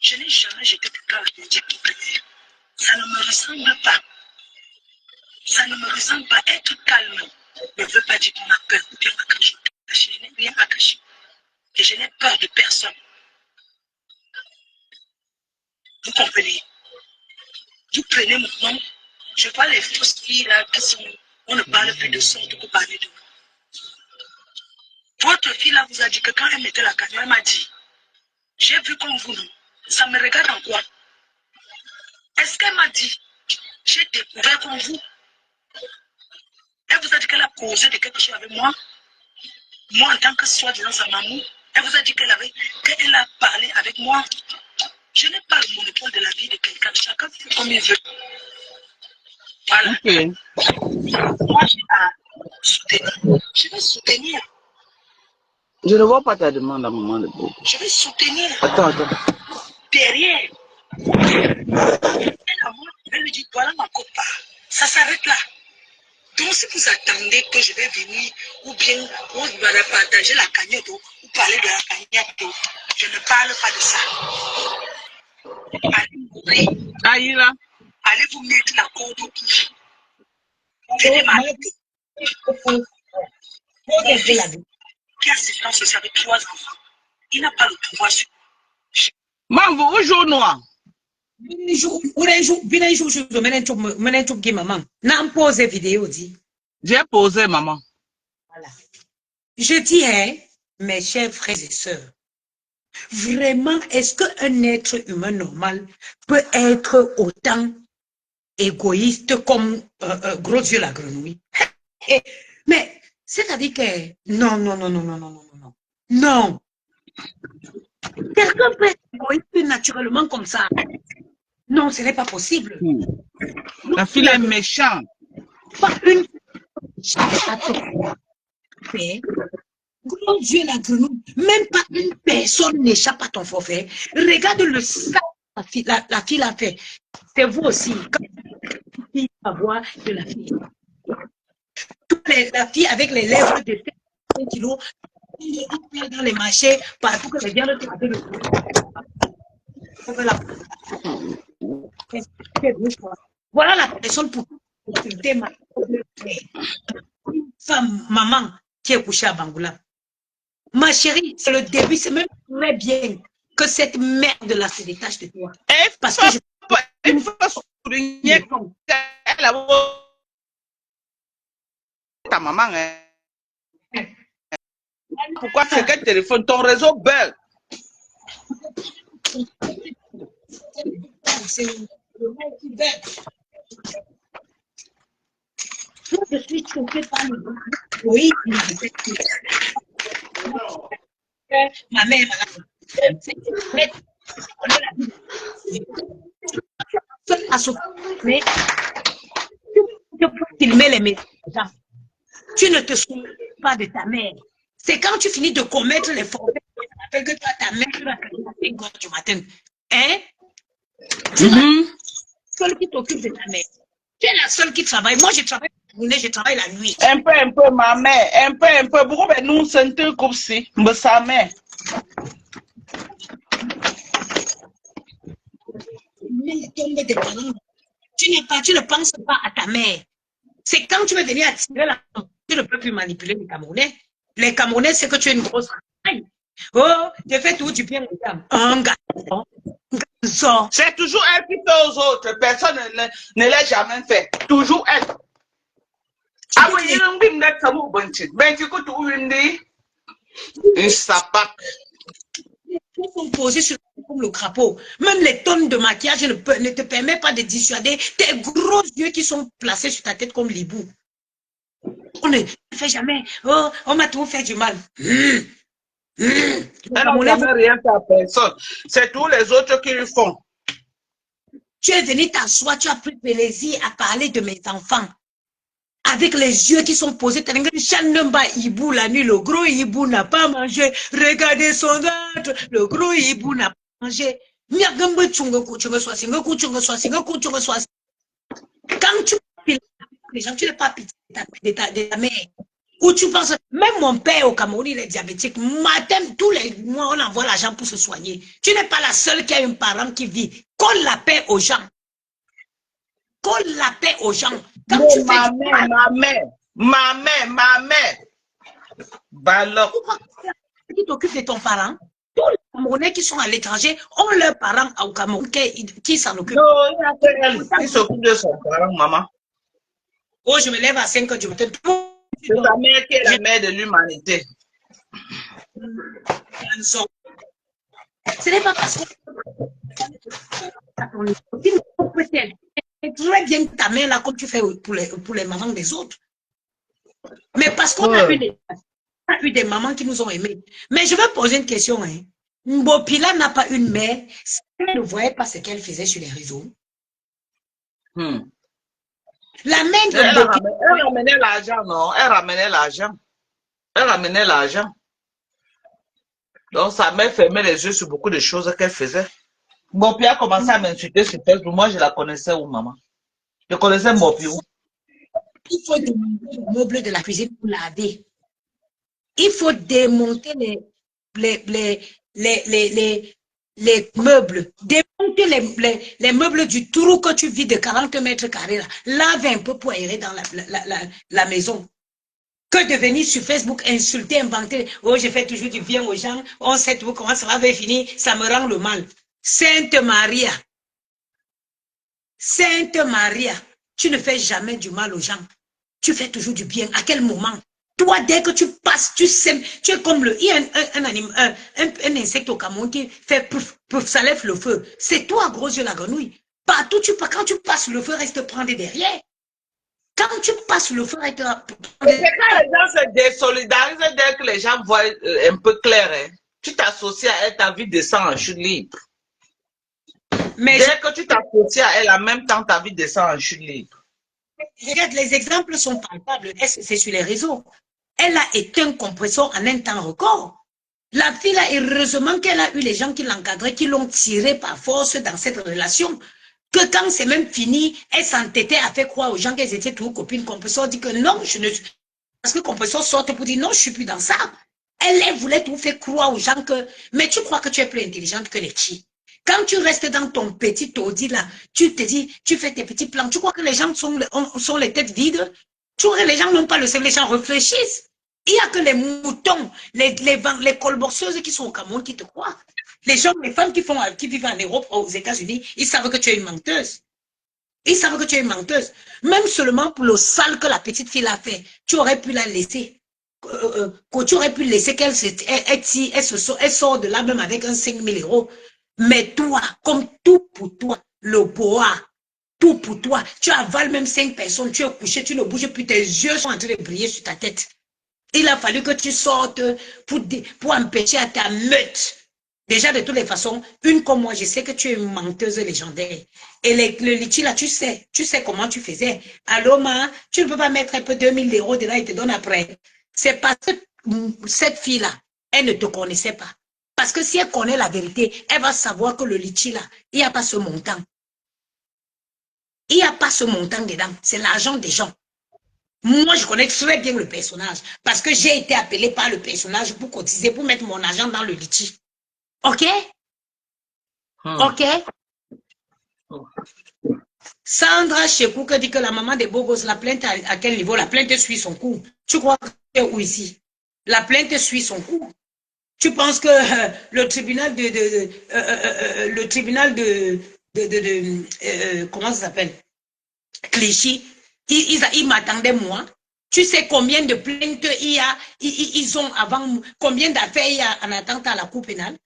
je n'ai jamais jeté quelqu'un à la dire pour plaisir. Ça ne me ressemble pas. Ça ne me ressemble pas. Être calme ne veut pas dire qu'on a peur ou bien on a caché. Je n'ai rien à cacher. Et je n'ai peur de personne. Vous comprenez? Vous prenez mon nom. Je vois les fausses filles là qui sont. On ne parle plus de sorte pour parler de nous. Votre fille là vous a dit que quand elle mettait la cagnotte, elle m'a dit, j'ai vu comme vous, non? Ça me regarde en quoi? Est-ce qu'elle m'a dit, j'ai découvert comme vous? Elle vous a dit qu'elle a causé de quelque chose avec moi? Moi, en tant que soi-disant sa maman, elle vous a dit qu'elle a parlé avec moi? Je n'ai pas le monopole de la vie de quelqu'un. Chacun fait comme il veut. Voilà. Okay. Moi, j'ai à soutenir. Je vais soutenir. Je ne vois pas ta demande à maman de Bogo. Je vais soutenir. Attends. Derrière. Elle lui dit, voilà ma copa. Ça s'arrête là. Donc, si vous attendez que je vais venir, ou bien on va partager la cagnotte, ou parler de la cagnotte, je ne parle pas de ça. Allez mourir. Aïe là. Allez vous mettre la corde au cou. Venez m'arrêter. Mon fils, qui a assistance sociale avec 3 enfants, il n'a pas le pouvoir sur Maman, vous jour noir. J'ai posé, maman. Voilà. Je dis, hein, mes chers frères et sœurs, vraiment, est-ce qu'un être humain normal peut être autant égoïste comme gros Dieu la grenouille? Mais, c'est-à-dire que, non, non, non, non, non, non, non, non, non. Quelqu'un peut être égoïste naturellement comme ça. Non, ce n'est pas possible. La fille est méchante. Pas une... Gros Dieu la grenouille, même pas une personne n'échappe à ton forfait. Regarde le sac que la fille a fait. C'est vous aussi. Quand la voix de la fille. La fille avec les lèvres de 5 kilos, dans les marchés, partout que les viandes te rappellent voilà la personne pour consulter ma femme, maman, qui est couchée à Bangoula. Ma chérie, c'est le début, c'est même très bien que cette merde là se détache de toi. Parce que il faut souligner qu'elle a ta maman. Hein. Pourquoi c'est quel téléphone? Ton réseau bug. C'est le mec qui bug. Je suis choquée par le oui, ma mère, mais tu peux filmer les médecins. Tu ne te souviens pas de ta mère. C'est quand tu finis de commettre les fautes que toi, ta mère, tu vas faire à 5 heures du matin. Hein? Tu es la seule qui t'occupe de ta mère. Tu es la seule qui travaille. Moi, je travaille la journée, je travaille la nuit. Un peu, ma mère. Un peu. Pourquoi nous sommes comme si? Mais sa mère. Tu ne penses pas à ta mère. C'est quand tu veux venir attirer la tu ne peux plus manipuler les Camerounais. Les Camerounais, c'est que tu es une grosse campagne. Oh, tu fais tout du bien aux dames. Un garçon. C'est toujours elle qui fait aux autres. Personne ne l'a jamais fait. Toujours elle. Ah oui, il y a un bim là, ça m'a bonché. Ben, tu écoutes où il dit? Un sapac. Ils sont posés sur le crapaud. Même les tonnes de maquillage ne te permettent pas de dissuader tes gros yeux qui sont placés sur ta tête comme l'hibou. On ne fait jamais. Oh, on m'a tout fait du mal. Elle n'a jamais rien fait à personne. C'est tous les autres qui le font. Tu es venu t'asseoir, tu as pris plaisir à parler de mes enfants. Avec les yeux qui sont posés. Hibou la nuit, le gros hibou n'a pas mangé. Regardez son ventre. Le gros hibou n'a pas mangé. Quand tu les gens, tu n'es pas pitié de ta mère. Ou tu penses, même mon père au Cameroun, il est diabétique. Matin, tous les mois, on envoie l'argent pour se soigner. Tu n'es pas la seule qui a un parent qui vit. Colle la paix aux gens. Colle la paix aux gens. Quand tu ma mère. Baloc. Qui t'occupe de ton parent, tous les Camerounais qui sont à l'étranger ont leurs parents au Cameroun qui s'en occupent. Non, il s'occupe de son parent, maman. Oh, je me lève à 5 heures du matin. C'est ta mère qui est la mère de l'humanité. Ce n'est pas parce que c'est très bien ta mère là comme tu fais pour les mamans des autres. Mais parce qu'on a eu des mamans qui nous ont aimés. Mais je vais poser une question. Hein. Mbopila n'a pas une mère. Elle ne voyait pas ce qu'elle faisait sur les réseaux. La mère de elle ramenait l'argent, non? Elle ramenait l'argent. Donc, sa mère fermait les yeux sur beaucoup de choses qu'elle faisait. Mbopi a commencé à m'insulter sur Facebook. Moi, je la connaissais où, maman? Je connaissais Mbopi où? Il faut démonter les meubles de la cuisine pour laver. Il faut démonter les meubles. Démonter les meubles du trou que tu vis de 40 mètres carrés. Là. Lave un peu pour aérer dans la maison. que de venir sur Facebook insulter, inventer. Oh, je fais toujours du bien aux gens. On sait tout comment ça va finir. Ça me rend le mal. Sainte Maria. Sainte Maria. Tu ne fais jamais du mal aux gens. Tu fais toujours du bien. À quel moment? Toi, dès que tu passes, tu sèmes. Tu es comme le... Il y a un insecte au Cameroun qui fait pouf, pouf, ça lève le feu. C'est toi, gros yeux, la grenouille. Partout, quand tu passes, le feu reste prendre derrière. Quand tu passes le feu, reste prendre C'est quand les gens se désolidarisent dès que les gens voient un peu clair. Hein. Tu t'associes à elle, ta vie descend en chute libre. Mais dès que tu t'associes à elle, en même temps, ta vie descend en chute libre. Regarde, les exemples sont palpables. C'est sur les réseaux. Elle a éteint un compresseur en un temps record. La fille, là, heureusement qu'elle a eu les gens qui l'encadraient, qui l'ont tirée par force dans cette relation. Que quand c'est même fini, elle s'entêtait à faire croire aux gens qu'elles étaient toutes copines. Compresseur dit que non, je ne suis... Parce que compresseur sort pour dire non, je ne suis plus dans ça. Elle voulait tout faire croire aux gens que... Mais tu crois que tu es plus intelligente que les filles. Quand tu restes dans ton petit taudis là, tu te dis, tu fais tes petits plans, tu crois que les gens sont les têtes vides? Tu crois que les gens n'ont pas le cerveau, les gens réfléchissent. Il n'y a que les moutons, les colborseuses qui sont au Cameroun qui te croient. Les gens, les femmes qui vivent en Europe, aux États-Unis, ils savent que tu es une menteuse. Ils savent que tu es une menteuse. Même seulement pour le sale que la petite fille a fait, tu aurais pu la laisser. Tu aurais pu laisser qu'elle sort de là même avec un 5 000 euros. Mais toi, comme tout pour toi, le boa, tout pour toi, tu avales même 5 personnes, tu es couché, tu ne bouges plus, tes yeux sont en train de briller sur ta tête. Il a fallu que tu sortes pour empêcher à ta meute. Déjà, de toutes les façons, une comme moi, je sais que tu es une menteuse légendaire. Et le litchi là, tu sais comment tu faisais. Allô, ma, tu ne peux pas mettre un peu 2 000 euros de là et te donne après. C'est parce que cette fille-là, elle ne te connaissait pas. Parce que si elle connaît la vérité, elle va savoir que le litchi là, il n'y a pas ce montant. Il n'y a pas ce montant dedans. C'est l'argent des gens. Moi, je connais très bien le personnage. Parce que j'ai été appelé par le personnage pour cotiser, pour mettre mon argent dans le litchi. OK? OK? Sandra Chekou dit que la maman des Bogos, la plainte à quel niveau? La plainte suit son cours. Tu crois que c'est où ici? La plainte suit son cours. Tu penses que le tribunal comment ça s'appelle? Clichy, ils m'attendaient moi. Tu sais combien de plaintes ils ont avant, combien d'affaires il y a en attente à la cour pénale?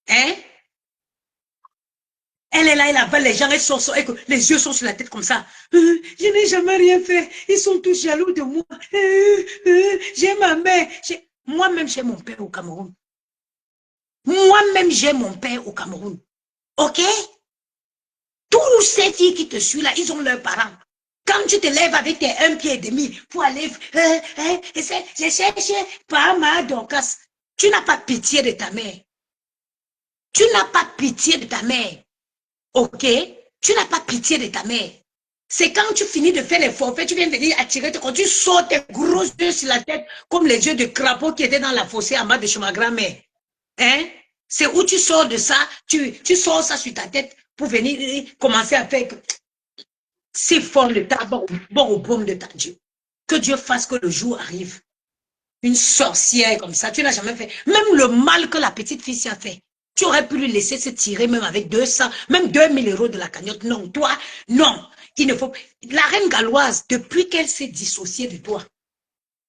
Hein? Elle est là, elle avale les gens, les yeux sont sur la tête comme ça. Je n'ai jamais rien fait. Ils sont tous jaloux de moi. J'ai ma mère. Moi-même, j'ai mon père au Cameroun. Moi-même, j'ai mon père au Cameroun. OK? Tous ces filles qui te suivent là, ils ont leurs parents. Quand tu te lèves avec tes 1,5 pied pour aller, j'ai cherché par ma Dorcas. Tu n'as pas pitié de ta mère. Tu n'as pas pitié de ta mère. OK? Tu n'as pas pitié de ta mère. C'est quand tu finis de faire les forfaits, tu viens venir attirer, quand tu sors tes gros yeux sur la tête, comme les yeux de crapaud qui étaient dans la fossée en bas de chez ma grand-mère. Hein? C'est où tu sors de ça, tu sors ça sur ta tête pour venir commencer à faire. C'est fort le tabac, bon au baume de ta Dieu. Que Dieu fasse que le jour arrive. Une sorcière comme ça, tu n'as jamais fait. Même le mal que la petite fille s'y a fait. Tu aurais pu lui laisser se tirer même avec 200, même 2 000 euros de la cagnotte. Non, toi, non. Il ne faut... La reine galloise, depuis qu'elle s'est dissociée de toi,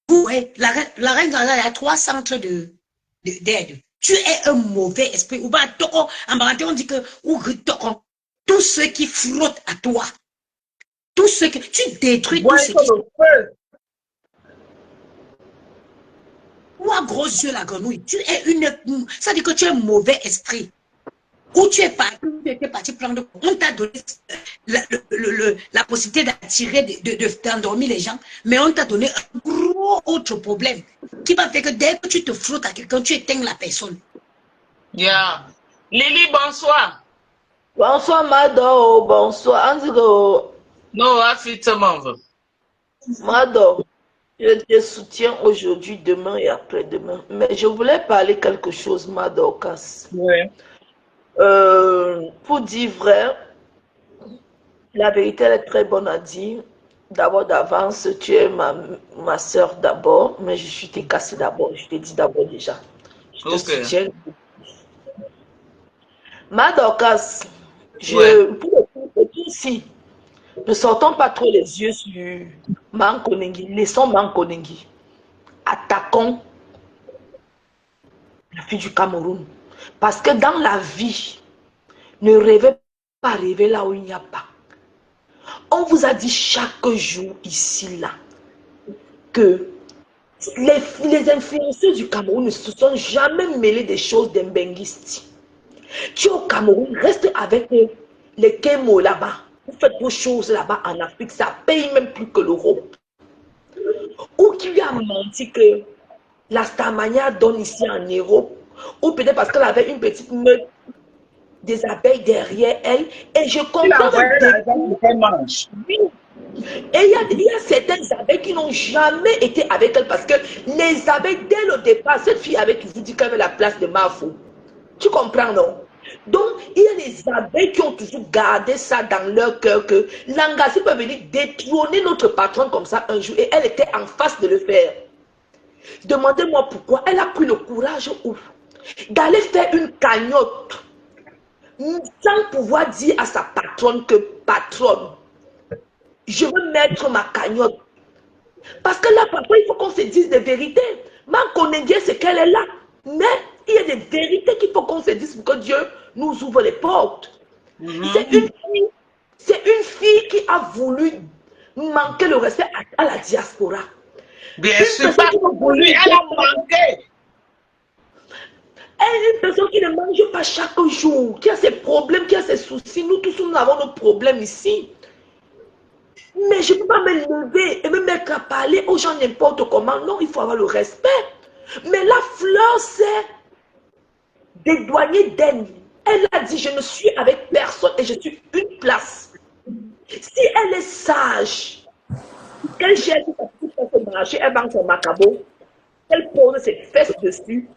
ouais, la reine galloise a 3 centres d'aide. Tu es un mauvais esprit. Ou bien, en Baranté, on dit que tous ceux qui frottent à toi, tous ceux que tu détruis, tous ceux qui... Toi, gros yeux, la grenouille, tu es ça dit que tu es un mauvais esprit. Où tu étais parti prendre, on t'a donné la possibilité d'attirer, d'endormir les gens, mais on t'a donné un gros autre problème qui va faire que dès que tu te frottes à quelqu'un, tu éteins la personne. Yeah. Lily, bonsoir. Bonsoir, Mado. Bonsoir. Non, affirmement. Mado, je te soutiens aujourd'hui, demain et après-demain. Mais je voulais parler quelque chose, Mado Cass. Oui. Pour dire vrai, la vérité elle est très bonne à dire. D'abord d'avance, tu es ma soeur d'abord, mais je suis t'ai cassé d'abord. Je te dis d'abord déjà. Je te Ok. soutiens. Ma Dorcas, Ouais. pour le coup ici, ne sortons pas trop les yeux sur Mankonengi. Laissons Mankonengi. Attaquons la fille du Cameroun. Parce que dans la vie, ne rêvez pas rêver là où il n'y a pas. On vous a dit chaque jour ici, là, que les influenceurs du Cameroun ne se sont jamais mêlés des choses d'Embengisti. Tu es au Cameroun, reste avec les Kémo là-bas. Vous faites vos choses là-bas en Afrique, ça paye même plus que l'euro. Ou qui lui a menti que la Starmania donne ici en Europe, ou peut-être parce qu'elle avait une petite meute des abeilles derrière elle. Et je Il a comprends envoyé le l'argent début. pour qu'elle mange. Oui. Et il y a certaines abeilles qui n'ont jamais été avec elle parce que les abeilles, dès le départ, cette fille avait toujours dit qu'elle avait la place de Mafou. Tu comprends, non? Donc, il y a des abeilles qui ont toujours gardé ça dans leur cœur que Langassi peut venir détrôner notre patron comme ça un jour et elle était en face de le faire. Demandez-moi pourquoi elle a pris le courage d'aller faire une cagnotte sans pouvoir dire à sa patronne que patronne, je veux mettre ma cagnotte. Parce que là, parfois, il faut qu'on se dise des vérités. Ma connaissance, c'est qu'elle est là. Mais il y a des vérités qu'il faut qu'on se dise pour que Dieu nous ouvre les portes. C'est une fille qui a voulu manquer le respect à la diaspora. Bien Une sûr, personne pas qui ne pour lui, elle a manqué. Elle est une personne qui ne mange pas chaque jour, qui a ses problèmes, qui a ses soucis. Nous tous, nous avons nos problèmes ici. Mais je ne peux pas me lever et me mettre à parler aux gens n'importe comment. Non, il faut avoir le respect. Mais la fleur s'est dédouanée d'elle. Elle a dit, je ne suis avec personne et je suis une place. Si elle est sage, qu'elle cherche sa petite place au marché, elle vend son macabo, elle pose ses fesses dessus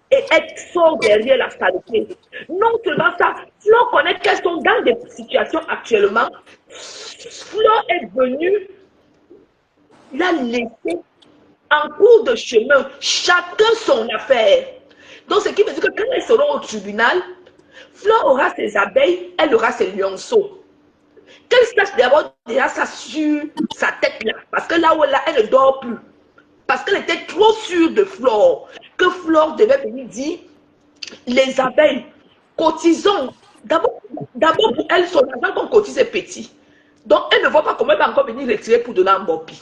et elle sort derrière la saleté. Non seulement ça, Flo connaît qu'elles sont dans des situations actuellement. Flo est venue la laisser en cours de chemin, chacun son affaire. Donc, ce qui veut dire que quand elles seront au tribunal, Flo aura ses abeilles, elle aura ses lionceaux. Qu'elle sache d'abord déjà ça sur sa tête là, parce que là où elle ne dort plus. Parce qu'elle était trop sûre de Flore, que Flore devait venir dire, les abeilles, cotisons. D'abord pour elle, son argent qu'on cotise est petit. Donc, elle ne voit pas comment elle va encore venir retirer pour donner à Mbopi.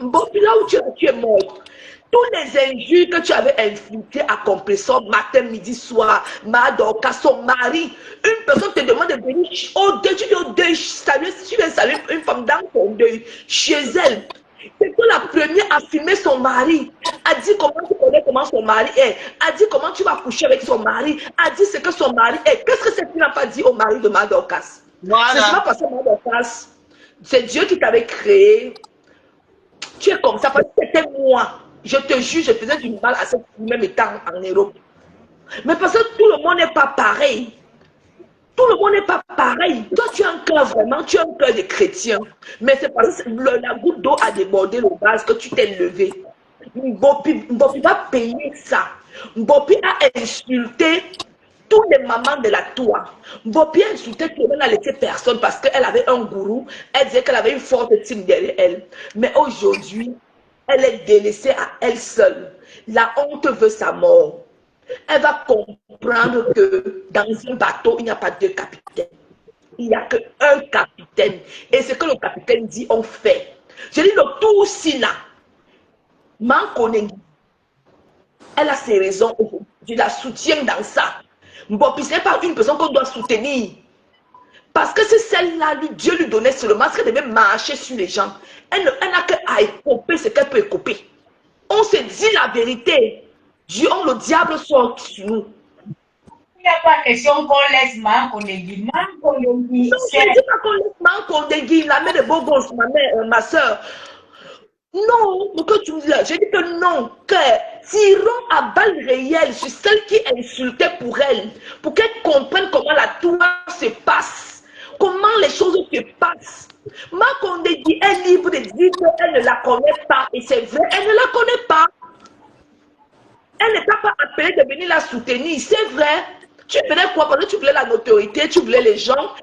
Mbopi, là où tu es morte, tous les injures que tu avais infligées à Compressor, matin, midi, soir, Madoka, son mari, une personne te demande de venir au deuil, tu viens au deuil, tu viens saluer une femme dans ton deuil, chez elle. C'est que la première a filmé son mari, a dit comment tu connais comment son mari est, a dit comment tu vas coucher avec son mari, a dit ce que son mari est. Qu'est-ce que c'est qu'il n'a pas dit au mari de Madokas? Voilà. C'est pas parce que Madokas, c'est Dieu qui t'avait créé. Tu es comme ça parce que c'était moi. Je te jure, je faisais du mal à cette fille même étant en Europe. Mais parce que tout le monde n'est pas pareil. Tout le monde n'est pas pareil. Toi, tu as un cœur vraiment, tu as un cœur de chrétien. Mais c'est parce que la goutte d'eau a débordé le vase que tu t'es levé. Mbopi va payer ça. Mbopi a insulté tous les mamans de la tour. Mbopi a insulté tout le monde, n'a laissé personne parce qu'elle avait un gourou. Elle disait qu'elle avait une forte team derrière elle. Mais aujourd'hui, elle est délaissée à elle seule. La honte veut sa mort. Elle va comprendre que dans un bateau, il n'y a pas deux capitaines. Il n'y a qu'un capitaine. Et ce que le capitaine dit, on fait. Je dis le tout aussi là. Mankonengi, elle a ses raisons. Je la soutiens dans ça. Mbopi, ce n'est pas une personne qu'on doit soutenir. Parce que c'est celle-là, Dieu lui donnait seulement parce qu'elle devait marcher sur les gens. Elle n'a qu'à écoper ce qu'elle peut écoper. On se dit la vérité. Dieu, le diable sort sur nous. Il n'y a pas question qu'on laisse Mankonengi. Mankonengi, non, je ne dis pas qu'on laisse Mankonengi, la mère de Bogos, ma soeur. Non, ce que tu me dis là, je dis que non, que tirons à balles réelles sur celle qui insultait pour elle, pour qu'elle comprenne comment la tour se passe. comment les choses se passent. Ma Condé dit, elle est libre de dire qu'elle ne la connaît pas. Et c'est vrai, elle ne la connaît pas. Elle ne t'a pas appelé de venir la soutenir. C'est vrai. Tu venais quoi? Parce que tu voulais la notoriété, tu voulais les gens à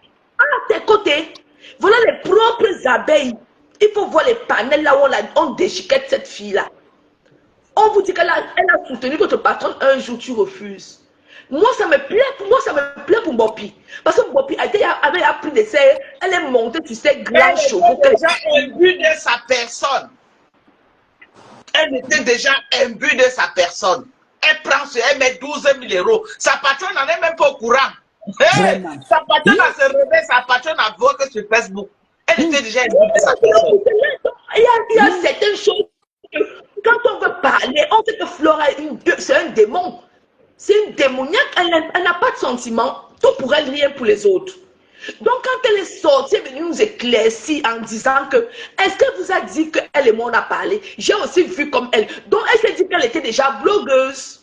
tes côtés. Voilà les propres abeilles. Il faut voir les panels là où on déchiquette cette fille-là. On vous dit qu'elle a soutenu votre patron un jour, tu refuses. Moi, ça me plaît pour Mbopi. Parce que Mbopi avait appris de ses... Elle est montée sur ses grands chevaux. Elle était déjà imbue de sa personne. Elle était déjà imbue de sa personne. Elle prend ce, elle met 12 000 euros. Sa patronne n'en est même pas au courant. Sa patronne a se réveillé, sa patronne a voté sur Facebook. Elle était déjà imbue de sa personne. Il y a certaines choses que, quand on veut parler, on sait que Flora, c'est un démon. C'est une démoniaque, elle n'a pas de sentiments. Tout pour elle, rien pour les autres. Donc, quand elle est sortie, elle est venue nous éclaircir en disant que, est-ce qu'elle vous a dit qu'elle et moi on a parlé? J'ai aussi vu comme elle. Donc, elle s'est dit qu'elle était déjà blogueuse.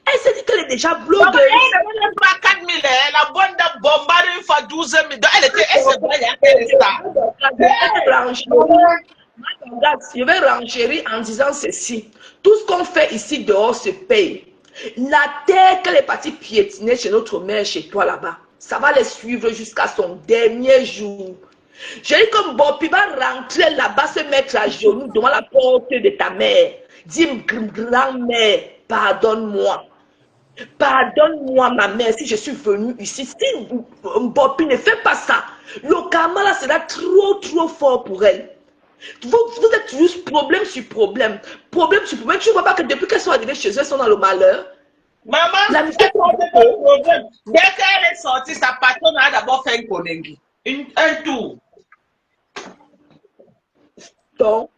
Elle s'est dit qu'elle est déjà blogueuse. Elle n'a pas 4 000, elle a bonne dame bombardé une fois 12 000. Elle se voyait, elle est star. Je vais renchérir en disant ceci. Tout ce qu'on fait ici dehors se paye. La terre qu'elle est partie piétiner chez notre mère, chez toi là-bas, ça va les suivre jusqu'à son dernier jour. J'ai dit comme Bopi va rentrer là-bas, se mettre à genoux devant la porte de ta mère. Dis, grand-mère, pardonne-moi. Pardonne-moi, ma mère, si je suis venue ici. Si Bopi ne fait pas ça, le karma là sera trop fort pour elle. Vous êtes juste problème sur problème. Problème sur problème. Tu ne vois pas que depuis qu'elles sont arrivées chez eux, elles sont dans le malheur. Maman, La musique, problème. Dès qu'elle est sortie, sa patronne a d'abord fait un konengi. Un tour. donc,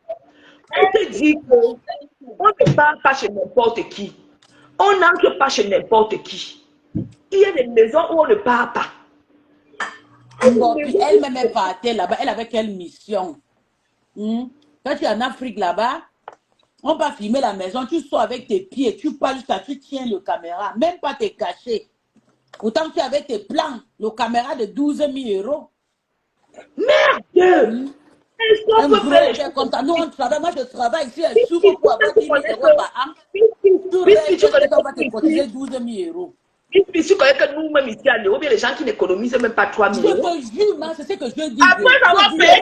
on te dit qu'on ne part pas chez n'importe qui. On n'entre pas chez n'importe qui. Il y a des maisons où on ne part pas. Bon, puis elle-même est partie là-bas. Elle avait quelle mission? Quand tu es en Afrique là-bas, on va filmer la maison, tu sors avec tes pieds, tu parles jusqu'à tu tiens le caméra, même pas t'es caché. Pourtant, tu avais tes plans, le caméra de 12 000 euros. Merde! Un gros content. Nous, on travaille, moi je travaille ici, elle souffre pour avoir 10 000 euros par an. Tu rêves qu'on va te cotiser 12 000 euros. Puis tu connais que nous-mêmes ici à l'euro, bien les gens qui n'économisent même pas 3 000 euros. Je te jure, c'est ce que je dis. Après avoir payé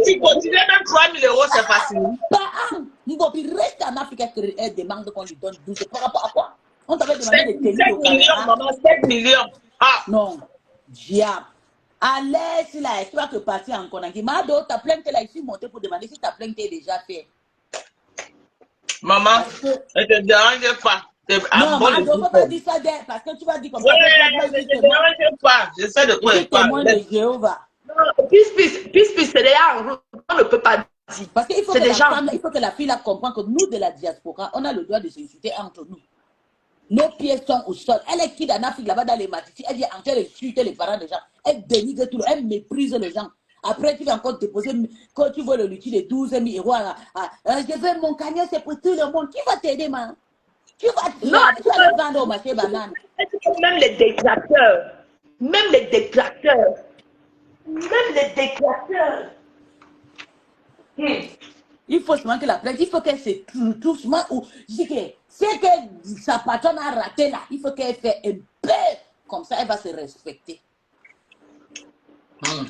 tu continues même 3 000 euros, c'est facile. Par an. Mbopi reste en Afrique et demande qu'on lui donne 12 par rapport à quoi? On t'avait demandé de tenir 7 millions, maman, 7 millions. Ah. Non, diable. Allez, si là, tu vas te partir en Konangi. Mado, ta plainte là, ici montée pour demander si ta plainte est déjà faite. Maman, ne te dérange pas. Non, Mado, il ne faut pas dire ça parce que tu vas dire comme ça. Ne te dérange pas. Je sais de quoi il parle. Témoin de Jéhovah. Non, puis c'est déjà en route. On ne peut pas dire. Parce qu'il faut, il faut que la fille là comprenne que nous de la diaspora, on a le droit de s'insulter entre nous. Nos pieds sont au sol. Elle est qui en Afrique là-bas dans les matiti? Elle vient en train d'insulter les parents des gens. Elle dénigre tout le monde. Elle méprise les gens. Après, tu vas encore te poser, quand tu vois le lutti de 12 000 euros, je veux mon cagnon, c'est pour tout le monde. Qui va t'aider, man? Tu vas le vendre au marché banane. Même les détracteurs. Même les détracteurs. Même les détracteurs. Il faut seulement que la plainte, il faut qu'elle se trouve seulement où. Je dis que c'est que sa patronne a raté là. Il faut qu'elle fasse un peu comme ça, elle va se respecter.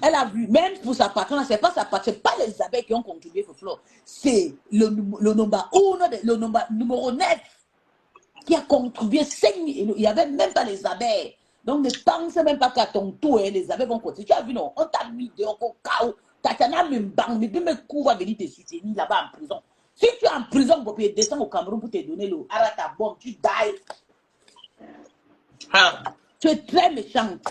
Elle a vu, même pour sa patronne, c'est pas sa patronne, c'est pas les abeilles qui ont contribué pour Flore. C'est le numéro 9 qui a contribué 5 000. Il n'y avait même pas les abeilles. Donc ne pense même pas qu'à ton tour, les abeilles vont continuer. Tu as vu, non? On t'a mis dehors au chaos. Tatana Mbang, mais bien, coup va venir te soutenir là-bas en prison. Si tu es en prison, tu peux descendre au Cameroun pour te donner le arrête ta bombe, tu dies. Tu es très méchante.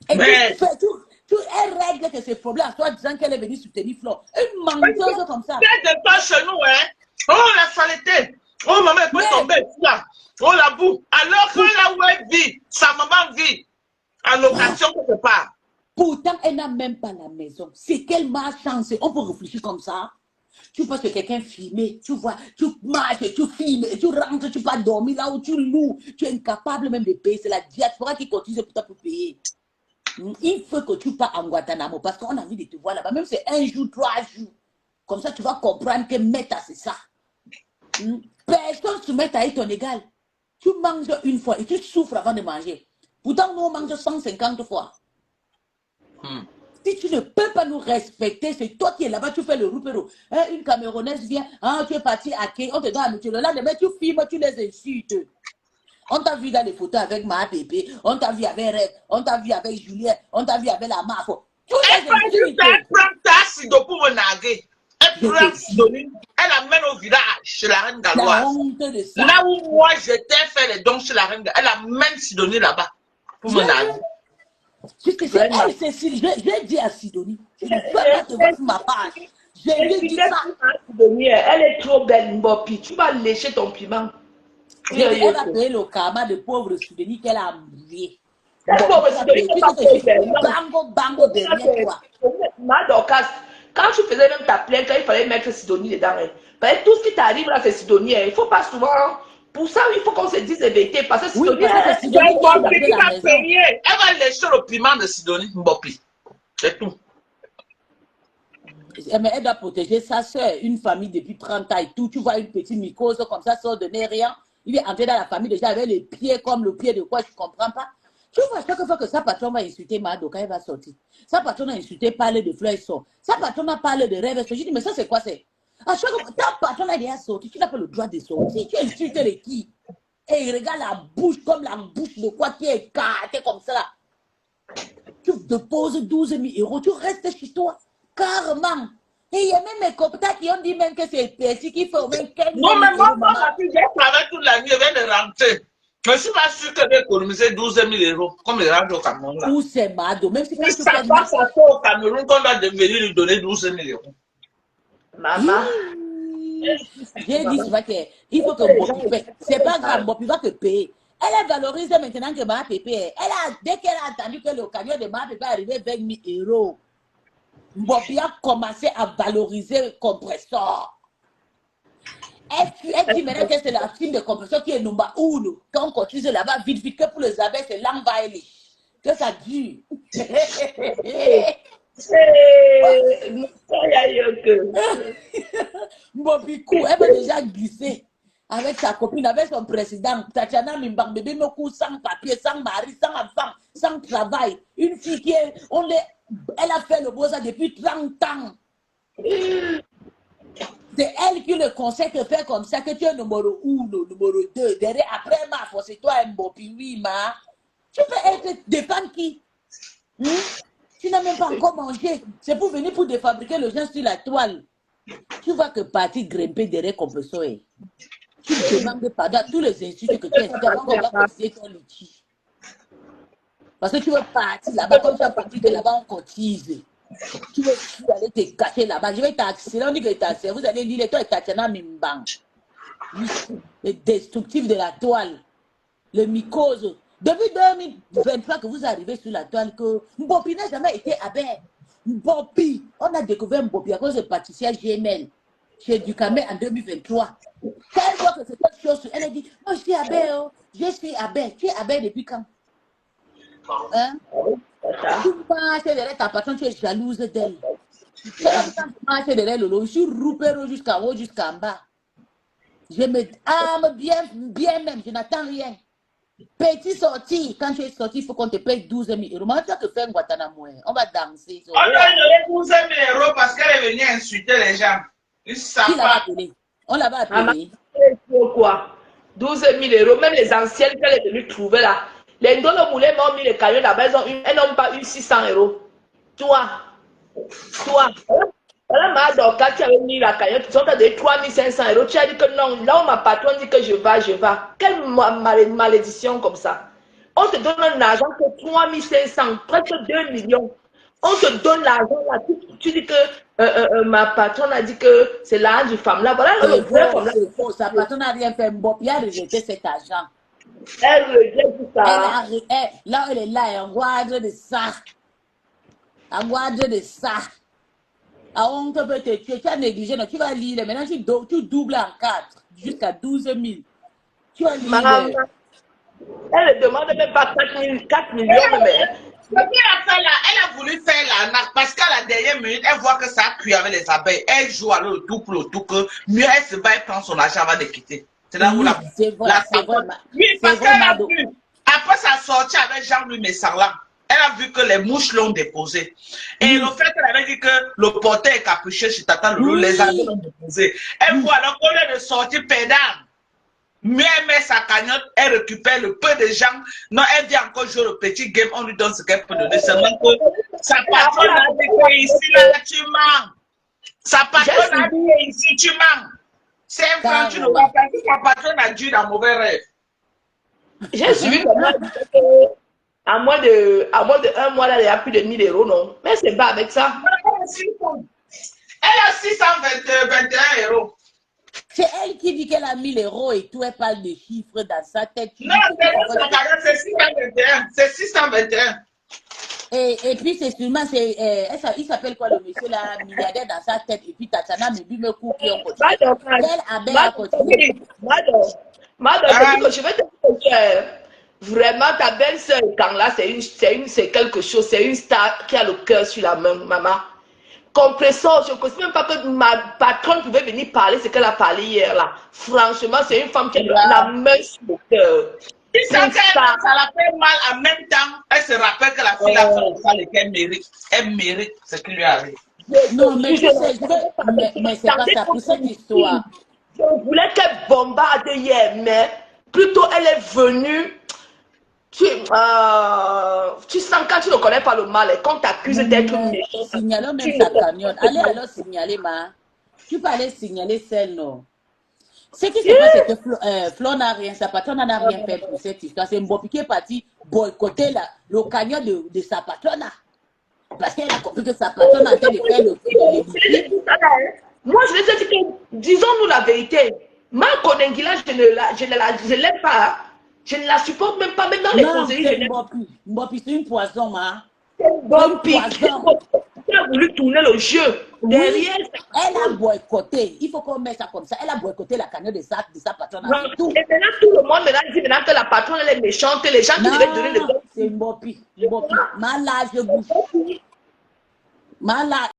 Et mais... elle règle que ces problèmes, toi disant qu'elle est venue soutenir Flore. Une menteuse comme ça. C'est de pas chez nous, hein? Oh, la saleté! Oh, maman, elle peut tomber là. Oh, la boue. Alors que là où elle vit, sa maman vit en location quelque part. Pourtant, elle n'a même pas la maison. C'est qu'elle m'a chancé. On peut réfléchir comme ça. Tu passes que quelqu'un filmé, tu vois, tu marches, tu filmes, tu rentres, tu vas dormir là où tu loues. Tu es incapable même de payer. C'est la diaspora qui continue pour toi pour payer. Il faut que tu pars en Guantanamo parce qu'on a envie de te voir là-bas. Même si c'est 1 jour, 3 jours. Comme ça, tu vas comprendre que Meta, c'est ça. Personne se met à être ton égal. Tu manges une fois et tu souffres avant de manger. Pourtant, nous, on mange 150 fois. Si tu ne peux pas nous respecter, c'est toi qui es là-bas, tu fais le roupero. Une Camerounaise vient, tu es parti à Kay, on te donne à nourriture. Le lendemain, tu filmes, tu les insultes. On t'a vu dans les photos avec ma pépé, on t'a vu avec Red, on t'a vu avec Julien, on t'a vu avec la Mafo. Tu les insultes. Elle prend ta Sido pour me narguer. Elle prend Sidonie, elle l'amène au village chez la reine La galloise. honte de ça. Là où moi j'étais fait les dons chez la reine, elle amène Sidonie là-bas pour me narguer. C'est elle, Cécile. J'ai dit à Sidonie, je ne peux pas te voir sur ma page. Je lui ai dit ça. Elle est trop belle, Mbopi. Tu vas lécher ton piment. Elle va payer le karma de pauvre Sidonie qu'elle a embrouillé. Cette pauvre Sidonie n'est pas trop belle. Bango derrière toi. Ma Dorcas, quand tu faisais même ta plainte, il fallait mettre Sidonie dedans. Parce que tout ce qui t'arrive là, c'est Sidonie. Il ne faut pas souvent. Pour ça, il faut qu'on se dise la vérité. Parce que Sidonie, Elle va lécher le piment de Sidonie, Mbopi. C'est tout. Mais elle doit protéger sa soeur, une famille depuis 30 ans et tout. Tu vois une petite mycose comme ça, sort de rien. Il est entré dans la famille déjà avec les pieds comme le pied de quoi, je ne comprends pas. Tu vois, chaque fois que sa patronne va insulter Mado quand elle va sortir, sa patronne a insulté, parler de fleurs, sort. Sa patronne a parlé de rêves, je dis, mais ça c'est quoi c'est? À chaque fois, ta patronne a déjà sorti, tu n'as pas le droit de sortir. Tu insultes les qui? Et il regarde la bouche comme la bouche de quoi qui est écartée comme ça. Tu déposes 12 000 euros, tu restes chez toi. Carrément. Et il y a même mes copains qui ont dit même que c'est Percy qui fait au moins 15 000 Non, mais euros. moi, j'ai travaillé toute la nuit, je viens de rentrer. Je ne suis pas sûr que j'ai économisé 12 000 euros, comme il rentre au Cameroun. Là. Où c'est Mado? Même si quand tu fais pas ça au Cameroun, qu'on doit venir lui donner 12 000 euros. Maman. J'ai dit souvent qu'il faut que Mbopi paye. C'est pas grave, Mbopi va te payer. Elle est valorisée maintenant que ma pépé. Dès qu'elle a entendu que le camion de ma pépé est arrivé 20 000 euros, Mbopi a commencé à valoriser le compresseur. Elle dit maintenant que c'est la firme de compresseur qui est number 1. Quand on continue là-bas, vite, vite, que pour les abeilles, c'est l'envahir. Que ça dure. Mbopi Kou, elle va déjà glisser avec sa copine, avec son président, Tatiana Mimbang, bébé Mokou, sans papier, sans mari, sans enfant, sans travail. Une fille qui est, elle a fait le beau ça depuis 30 ans. C'est elle qui le conseille de faire comme ça, que tu es numéro 1, numéro 2. Derrière, après, c'est toi, Mbopi, oui, ma. Tu peux être défendre qui? Tu n'as même pas encore mangé. C'est pour venir pour défabriquer le gens sur la toile. Tu vois que partir grimper derrière compresseur. Tu demandes pardon à tous les insultes que tu as. On va cotiser ton litige. Parce que tu veux partir là-bas, comme tu as parti de là-bas, on cotise. Tu veux aller te cacher là-bas. Je vais t'accélérer, on dit que t'accélères. Vous allez lire, toi et Tatiana Mimbang. Le destructif de la toile. Le mycose. Depuis 2023 que vous arrivez sur la toile, que Mbopi n'a jamais été abeille. Mbopi, on a découvert Mbopi à cause de Patricia GML chez Ducamé en 2023. Quand elle voit que c'est quelque chose, elle a dit, moi je suis abeille, je suis abeille. Tu es abeille depuis quand? Hein? Tu marches derrière ta patronne, tu es jalouse d'elle. Tu marches derrière Lolo, je suis roupero jusqu'en haut, jusqu'en bas. Je me arme bien même, je n'attends rien. Petit sorti, quand tu es sorti, il faut qu'on te paye 12 000 euros. Mais tu as que faire Guantanamo, on va danser. On lui a donné 12 000 euros parce qu'elle est venue insulter les gens. Ils savent pas. On l'avait appelé. Pourquoi 12 000 euros, même les anciennes qu'elle est venue trouver là. Les Ndolo Moulin m'ont mis les camions là-bas, elles n'ont pas eu 600 euros. Toi. Voilà, ma Dorcas, tu avais mis la cagnotte, tu as donné 3 500 euros. Tu as dit que non, là où ma patronne dit que je vais. Quelle malédiction comme ça. On te donne un argent que 3 500, presque 2 millions. On te donne l'argent là. Tu dis que ma patronne a dit que c'est l'argent du femme là. Voilà le vrai problème. Sa patronne n'a rien fait. Mbopi a rejeté cet argent. Elle rejette tout ça. Là, elle est là, elle guarde de ça. Elle guarde de ça. Ah, on peut te tuer. Tu as négligé, non, tu vas lire. Maintenant, tu doubles en 4 jusqu'à 12 000. Tu vas Maman, lire. elle ne demande même pas 4 millions, mais. Ce qu'elle a fait là, elle a voulu faire l'arnaque parce qu'à la dernière minute, elle voit que ça a cuit avec les abeilles. Elle joue alors le tout que mieux elle se bat, elle prend son argent avant de quitter. C'est là où Oui, c'est vrai, c'est vrai. Oui, parce C'est vrai, qu'elle a Mado. vu, après sa sortie avec Jean-Louis Messarlan, elle a vu que les mouches l'ont déposé. Et le fait qu'elle avait dit que le porteur est capuché chez Tata Loulou, les abeilles l'ont déposé. Elle voit alors qu'on lieu de sortir pédale. Mieux elle met sa cagnotte, elle récupère le peu de gens. Non, elle vient encore jouer le petit game, on lui donne ce qu'elle peut donner. Seulement que sa patronne a dit que ici, là, tu mens. Sa patronne a dit que ici, tu mens. C'est un franc, tu ne vois pas. Sa patronne a dû dans mauvais rêve. J'ai suivi comment à moins de 1 mois, là, il y a plus de 1000 euros, non? Mais c'est pas avec ça. Elle a 621 euros. C'est elle qui dit qu'elle a 1000 euros et tout, elle parle de chiffres dans sa tête. Non, c'est 621. C'est 621. Et puis c'est sûrement, il s'appelle quoi le monsieur là, milliardaire dans sa tête, et puis Tatiana me coupe et on continue. Elle a continué. Madame, je dis que je vais te dire, vraiment, ta belle-sœur, quand là, c'est quelque chose, c'est une star qui a le cœur sur la main, maman. Compressor, je ne connais même pas que ma patronne pouvait venir parler ce qu'elle a parlé hier là. Franchement, c'est une femme qui a la main sur le cœur. Si ça la fait mal en même temps, elle se rappelle que la fille a fait ça et qu'elle mérite. Elle mérite ce qui lui arrive. Non, mais c'est pas ça pour cette histoire. Je voulais qu'elle bombarde hier, mais plutôt elle est venue. Tu sens quand tu ne connais pas le mal et qu'on t'accuse d'être méchant. Signalons même sa cagnotte. Allez alors signaler, ma. Tu peux aller signaler celle, non. Ce qui se passe, c'est que Flo n'a rien, sa patronne n'a rien fait pour cette histoire. C'est Mbopi qui est parti boycotter le cagnotte de sa patronne. Parce qu'elle a compris que sa patronne a en train de faire le Moi, je les ai dit que, disons-nous la vérité, ma Konengila, je ne l'aime pas. Je ne la supporte même pas. Maintenant, les conseillers, je n'aime pas. Mbopi, c'est une poison, ma. Mbopi, elle a voulu tourner le jeu. Derrière, elle a boycotté. Il faut qu'on mette ça comme ça. Elle a boycotté la cagnotte de sa patronne. Et maintenant, tout le monde dit maintenant que la patronne, elle est méchante. Les gens qui devaient donner le c'est Mbopi. Ma large bouche. Ma large.